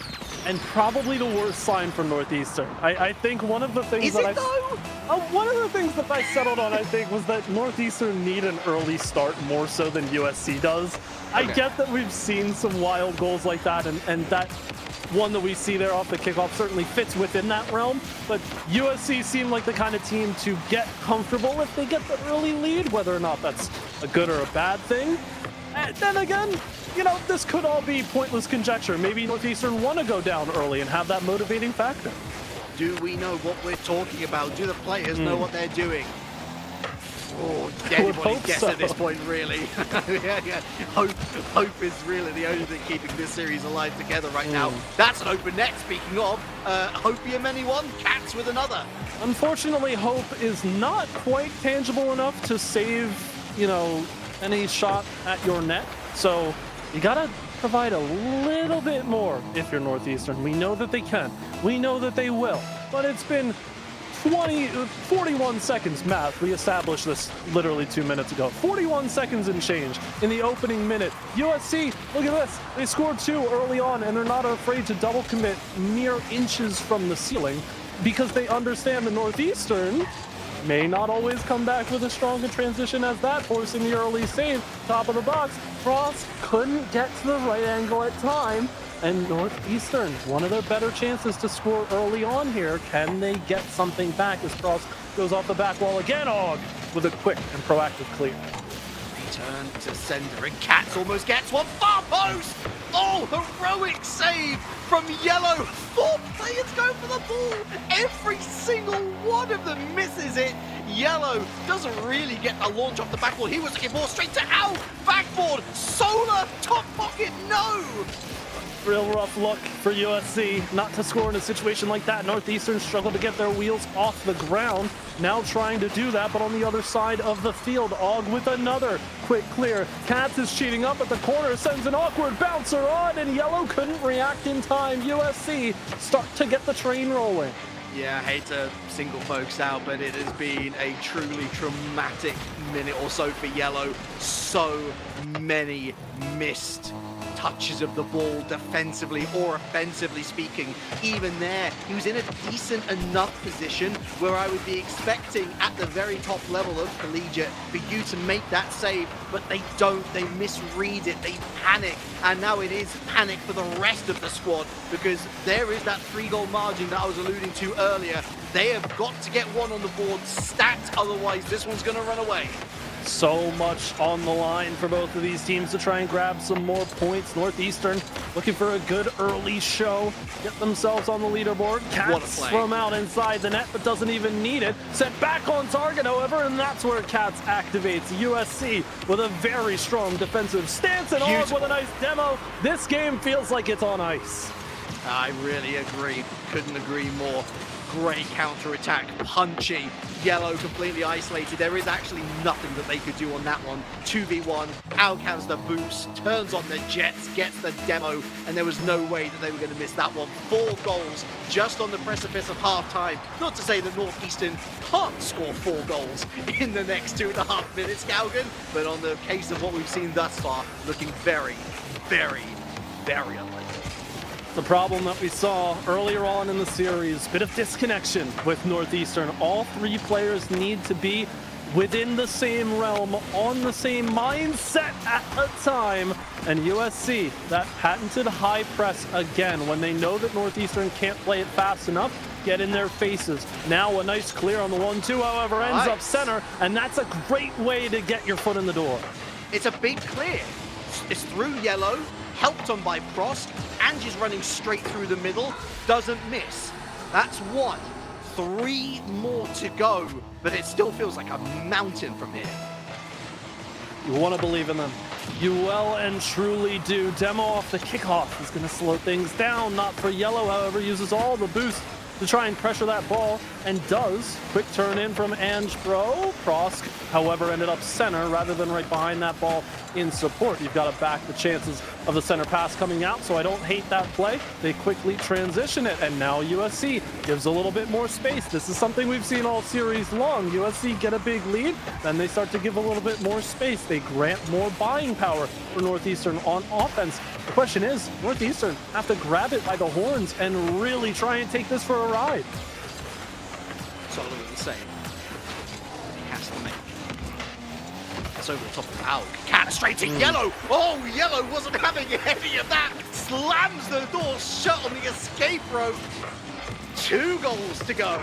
G: and probably the worst sign for Northeastern. I think one of the things one of the things that I settled on, I think, was that Northeastern need an early start more so than USC does. I get that we've seen some wild goals like that, and that one that we see there off the kickoff certainly fits within that realm, but USC seem like the kind of team to get comfortable if they get the early lead, whether or not that's a good or a bad thing. And then again, this could all be pointless conjecture. Maybe Northeastern want to go down early and have that motivating factor.
C: Do we know what we're talking about? Do the players know what they're doing? Oh, anybody guess so at this point, really? yeah. Hope is really the only thing keeping this series alive together right now. That's an open net, speaking of. Hopium anyone? Cats with another.
G: Unfortunately, hope is not quite tangible enough to save, any shot at your net. So you gotta provide a little bit more if you're Northeastern. We know that they can. We know that they will. But it's been 41 seconds, math. We established this literally 2 minutes ago. 41 seconds and change in the opening minute. USC, look at this. They scored 2 early on, and they're not afraid to double commit mere inches from the ceiling because they understand the Northeastern may not always come back with a stronger transition as that, forcing the early save. Top of the box, Frost couldn't get to the right angle at time. And Northeastern, one of their better chances to score early on here. Can they get something back as Frost goes off the back wall again? Og with a quick and proactive clear.
C: Turn to sender, and Cats almost gets one. Far post! Oh, heroic save from Yellow. 4 players go for the ball. Every single one of them misses it. Yellow doesn't really get a launch off the backboard. He was looking more straight to Al. Backboard, Solar, top pocket, no!
G: Real rough look for USC not to score in a situation like that. Northeastern struggled to get their wheels off the ground. Now trying to do that, but on the other side of the field, Og with another quick clear. Cats is cheating up at the corner, sends an awkward bouncer on, and Yellow couldn't react in time. USC start to get the train rolling.
C: Yeah, I hate to single folks out, but it has been a truly traumatic minute or so for Yellow. So many missed touches of the ball defensively or offensively speaking. Even there, he was in a decent enough position where I would be expecting at the very top level of Collegiate for you to make that save, but they don't. They misread it, they panic, and now it is panic for the rest of the squad because there is that 3-goal margin that I was alluding to earlier. They have got to get one on the board stacked, otherwise this one's going to run away.
G: So much on the line for both of these teams to try and grab some more points. Northeastern looking for a good early show, get themselves on the leaderboard. Cats from out inside the net, but doesn't even need it. Sent back on target, however, and that's where Cats activates. USC with a very strong defensive stance, and Og with a nice demo. This game feels like it's on ice.
C: I really agree. Couldn't agree more. Great counter-attack, punchy. Yellow completely isolated. There is actually nothing that they could do on that one. 2v1, outcounts the boost, turns on the jets, gets the demo, and there was no way that they were going to miss that one. 4 goals just on the precipice of half-time. Not to say that Northeastern can't score 4 goals in the next 2.5 minutes, Galgan, but on the case of what we've seen thus far, looking very, very, very unlikely.
G: The problem that we saw earlier on in the series, bit of disconnection with Northeastern. All 3 players need to be within the same realm, on the same mindset at a time. And USC, that patented high press again, when they know that Northeastern can't play it fast enough, get in their faces. Now a nice clear on the 1-2, however, ends up center, and that's a great way to get your foot in the door.
C: It's a big clear. It's through Yellow, helped on by Frost. Angie's running straight through the middle, doesn't miss. That's 1. 3 more to go, but it still feels like a mountain from here.
G: You want to believe in them. You well and truly do. Demo off the kickoff is going to slow things down. Not for Yellow, however, uses all the boost to try and pressure that ball, and does. Quick turn in from Ange Bro. Prosk, however, ended up center rather than right behind that ball in support. You've got to back the chances of the center pass coming out, so I don't hate that play. They quickly transition it, and now USC gives a little bit more space. This is something we've seen all series long. USC get a big lead, then they start to give a little bit more space. They grant more buying power for Northeastern on offense. The question is, Northeastern have to grab it by the horns and really try and take this for a ride.
C: Sullivan the same. He has to make. That's over the top of Al. Cat straight to Yellow. Oh, Yellow wasn't having any of that. Slams the door shut on the escape rope. 2 goals to go.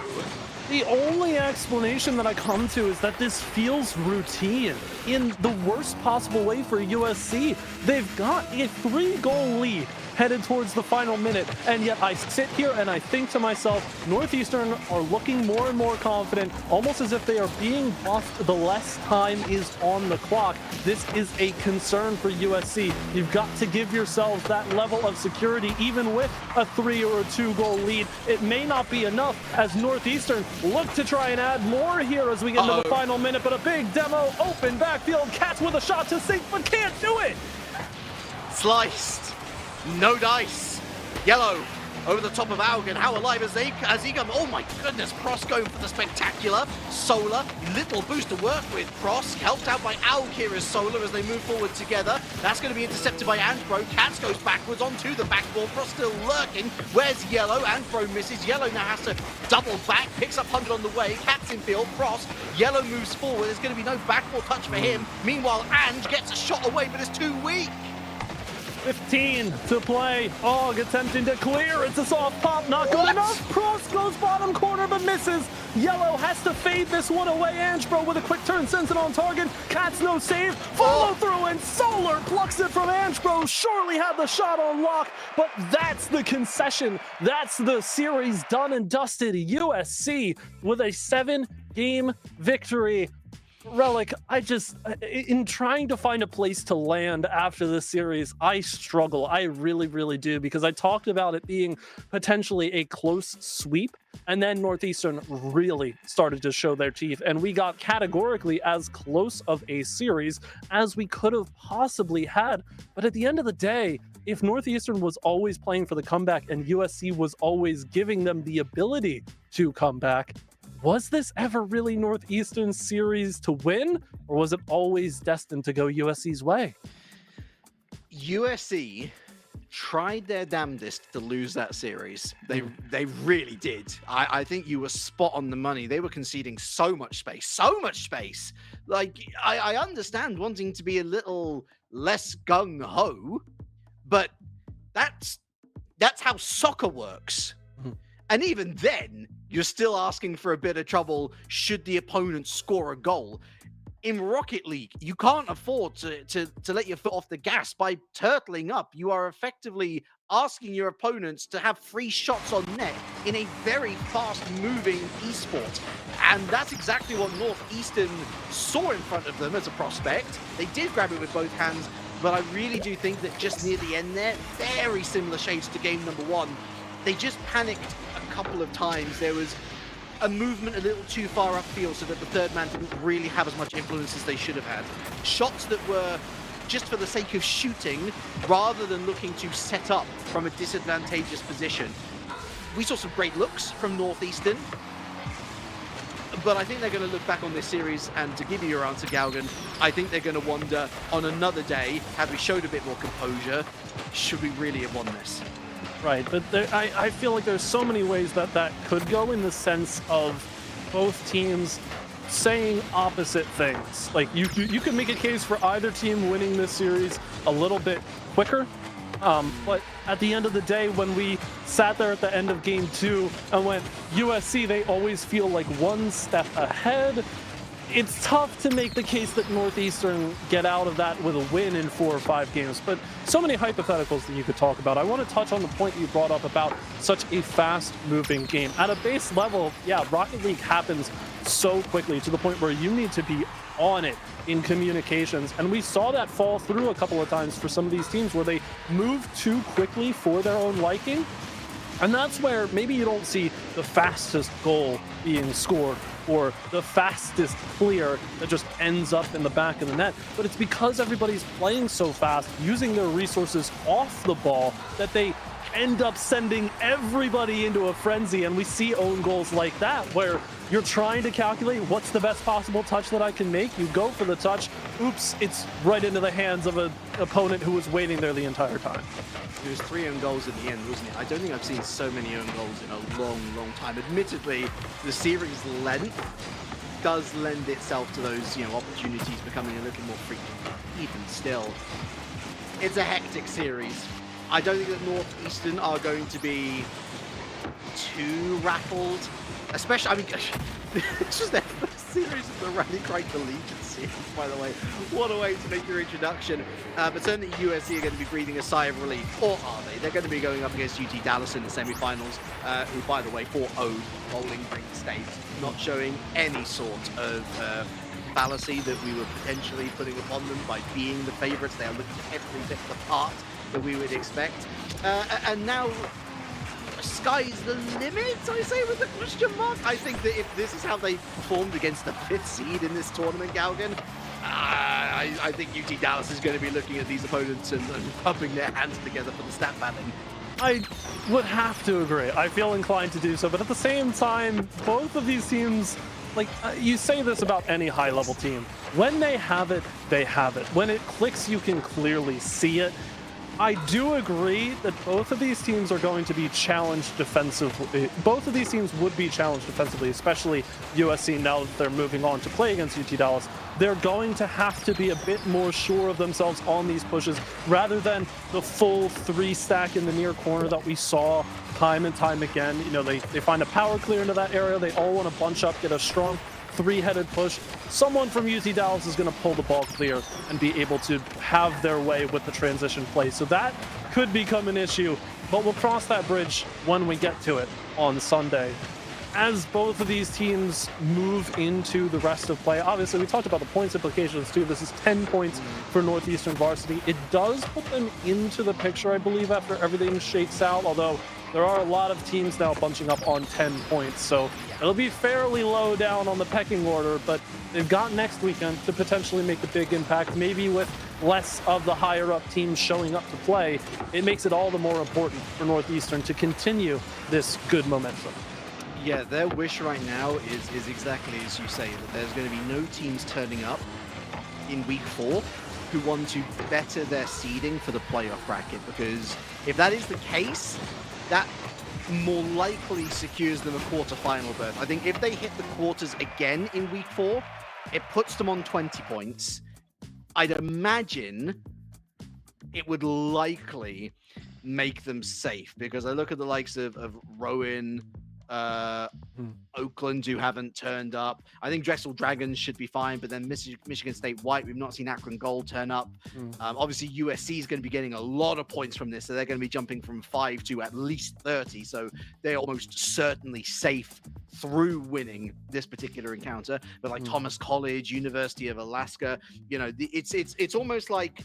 G: The only explanation that I come to is that this feels routine in the worst possible way for USC. They've got a 3-goal lead headed towards the final minute, and yet I sit here and I think to myself, Northeastern are looking more and more confident, almost as if they are being buffed the less time is on the clock. This is a concern for USC. You've got to give yourselves that level of security, even with a 3 or a 2-goal lead. It may not be enough as Northeastern look to try and add more here as we get into the final minute, but a big demo, open backfield, Cats with a shot to sink, but can't do it.
C: Sliced. No dice. Yellow over the top of Augen. How alive is he come? Oh my goodness, Pross going for the spectacular. Solar, little boost to work with. Pross helped out by Aug here as Solar as they move forward together. That's going to be intercepted by Anthro. Cats goes backwards onto the backboard. Pross still lurking. Where's Yellow? Anthro misses. Yellow now has to double back. Picks up 100 on the way. Cats in field. Pross. Yellow moves forward. There's going to be no backboard touch for him. Meanwhile, Ange gets a shot away, but it's too weak.
G: 15 to play. Og attempting to clear. It's a soft pop. Not good enough. Pross goes bottom corner but misses. Yellow has to fade this one away. Angebro with a quick turn sends it on target. Cats no save. Follow through and Solar plucks it from Angebro. Surely had the shot on lock, but that's the concession. That's the series done and dusted. USC with a 7-game victory. Relic, in trying to find a place to land after this series, I struggle. I really, really do, because I talked about it being potentially a close sweep, and then Northeastern really started to show their teeth, and we got categorically as close of a series as we could have possibly had. But at the end of the day, if Northeastern was always playing for the comeback and USC was always giving them the ability to come back, was this ever really Northeastern's series to win, or was it always destined to go USC's way?
C: USC tried their damnedest to lose that series. They really did. I think you were spot on the money. They were conceding so much space. Like, I understand wanting to be a little less gung-ho, but that's how soccer works. And even then, you're still asking for a bit of trouble should the opponent score a goal. In Rocket League, you can't afford to let your foot off the gas by turtling up. You are effectively asking your opponents to have free shots on net in a very fast-moving esport. And that's exactly what Northeastern saw in front of them as a prospect. They did grab it with both hands, but I really do think that just near the end there, very similar shades to game number one, they just panicked a couple of times. There was a movement a little too far upfield so that the third man didn't really have as much influence as they should have had. Shots that were just for the sake of shooting rather than looking to set up from a disadvantageous position. We saw some great looks from Northeastern, but I think they're going to look back on this series, and to give you your answer, Galgan, I think they're going to wonder on another day, had we showed a bit more composure, should we really have won this?
G: Right, but I feel like there's so many ways that could go, in the sense of both teams saying opposite things. Like, you can make a case for either team winning this series a little bit quicker, but at the end of the day, when we sat there at the end of game 2 and went, USC, they always feel like one step ahead, it's tough to make the case that Northeastern get out of that with a win in 4 or 5 games, but so many hypotheticals that you could talk about. I want to touch on the point you brought up about such a fast-moving game. At a base level, yeah, Rocket League happens so quickly to the point where you need to be on it in communications, and we saw that fall through a couple of times for some of these teams where they move too quickly for their own liking, and that's where maybe you don't see the fastest goal being scored or the fastest clear that just ends up in the back of the net. But it's because everybody's playing so fast, using their resources off the ball, that they end up sending everybody into a frenzy. And we see own goals like that, where you're trying to calculate what's the best possible touch that I can make. You go for the touch. Oops, it's right into the hands of an opponent who was waiting there the entire time.
C: It was 3 own goals at the end, wasn't it? I don't think I've seen so many own goals in a long, long time. Admittedly, the series length does lend itself to those, opportunities becoming a little more frequent. Even still, it's a hectic series. I don't think that Northeastern are going to be too rattled. Especially, this was their first series of the Rally Cry Collegiate series, by the way. What a way to make your introduction. But certainly USC are going to be breathing a sigh of relief. Or are they? They're going to be going up against UT Dallas in the semi-finals, who, by the way, 4-0 Bowling Green State, not showing any sort of fallacy that we were potentially putting upon them by being the favourites. They are looking every bit the part that we would expect. And now, sky's the limit, I say with a question mark. I think that if this is how they performed against the 5th seed in this tournament, Galgan, I think UT Dallas is going to be looking at these opponents and rubbing their hands together for the stat padding.
G: I would have to agree. I feel inclined to do so, but at the same time, both of these teams, like, you say this about any high-level team. When they have it, they have it. When it clicks, you can clearly see it. I do agree that both of these teams are going to be challenged defensively. Both of these teams would be challenged defensively, especially USC now that they're moving on to play against UT Dallas. They're going to have to be a bit more sure of themselves on these pushes rather than the full 3-stack in the near corner that we saw time and time again. You know, they find a power clear into that area. They all want to bunch up, get a strong 3-headed push. Someone from UT Dallas is going to pull the ball clear and be able to have their way with the transition play. So that could become an issue, but we'll cross that bridge when we get to it on Sunday. As both of these teams move into the rest of play, obviously we talked about the points implications too. This is 10 points for Northeastern varsity. It does put them into the picture, I believe, after everything shakes out, although there are a lot of teams now bunching up on 10 points, so it'll be fairly low down on the pecking order, but they've got next weekend to potentially make a big impact, maybe with less of the higher-up teams showing up to play. It makes it all the more important for Northeastern to continue this good momentum.
E: Yeah, their wish right now is exactly as you say, that there's going to be no teams turning up in week 4 who want to better their seeding for the playoff bracket, because if that is the case, that more likely secures them a quarterfinal berth. I think if they hit the quarters again in week 4, it puts them on 20 points. I'd imagine it would likely make them safe, because I look at the likes of Rowan, Oakland, who haven't turned up. I think Drexel Dragons should be fine, but then Michigan State White, we've not seen Akron Gold turn up. Obviously, USC is going to be getting a lot of points from this, so they're going to be jumping from 5 to at least 30, so they're almost certainly safe through winning this particular encounter. But like Thomas College, University of Alaska, you know, it's almost like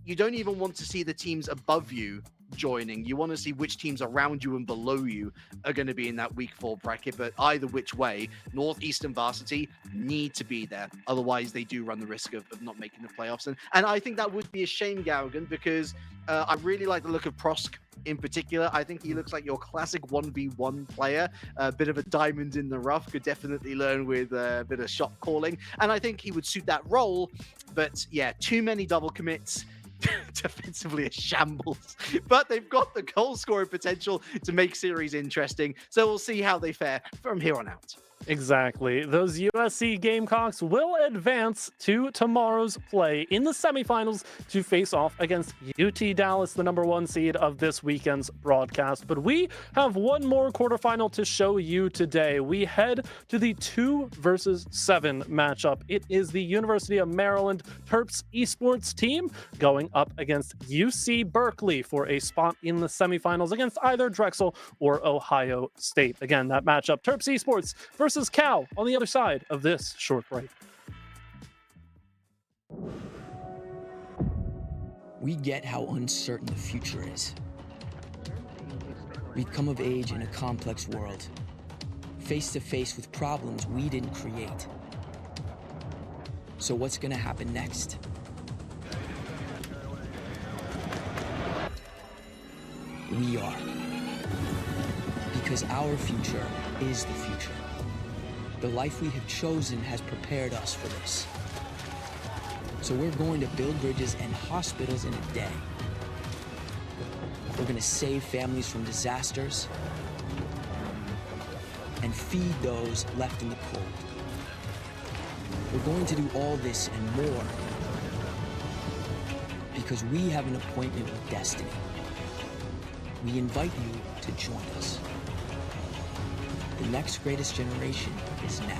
E: you don't even want to see the teams above you joining. You want to see which teams around you and below you are going to be in that week 4 bracket. But either which way, Northeastern varsity need to be there, otherwise they do run the risk of not making the playoffs. And I think that would be a shame, Gaugan, because I really like the look of Prosk in particular. I think he looks like your classic 1v1 player, a bit of a diamond in the rough, could definitely learn with a bit of shot calling, and I think he would suit that role. But yeah, too many double commits, defensively a shambles, but they've got the goal scoring potential to make series interesting, so we'll see how they fare from here on out.
G: Exactly. Those USC Gamecocks will advance to tomorrow's play in the semifinals to face off against UT Dallas, the #1 seed of this weekend's broadcast. But we have one more quarterfinal to show you today. We head to the 2 versus 7 matchup. It is the University of Maryland Terps esports team going up against UC Berkeley for a spot in the semifinals against either Drexel or Ohio State. Again, that matchup, Terps esports versus Cal, on the other side of this short break.
H: We get how uncertain the future is. We've come of age in a complex world, face to face with problems we didn't create. So what's going to happen next? We are. Because our future is the future. The life we have chosen has prepared us for this. So we're going to build bridges and hospitals in a day. We're going to save families from disasters and feed those left in the cold. We're going to do all this and more because we have an appointment with destiny. We invite you to join us. The next greatest generation is now.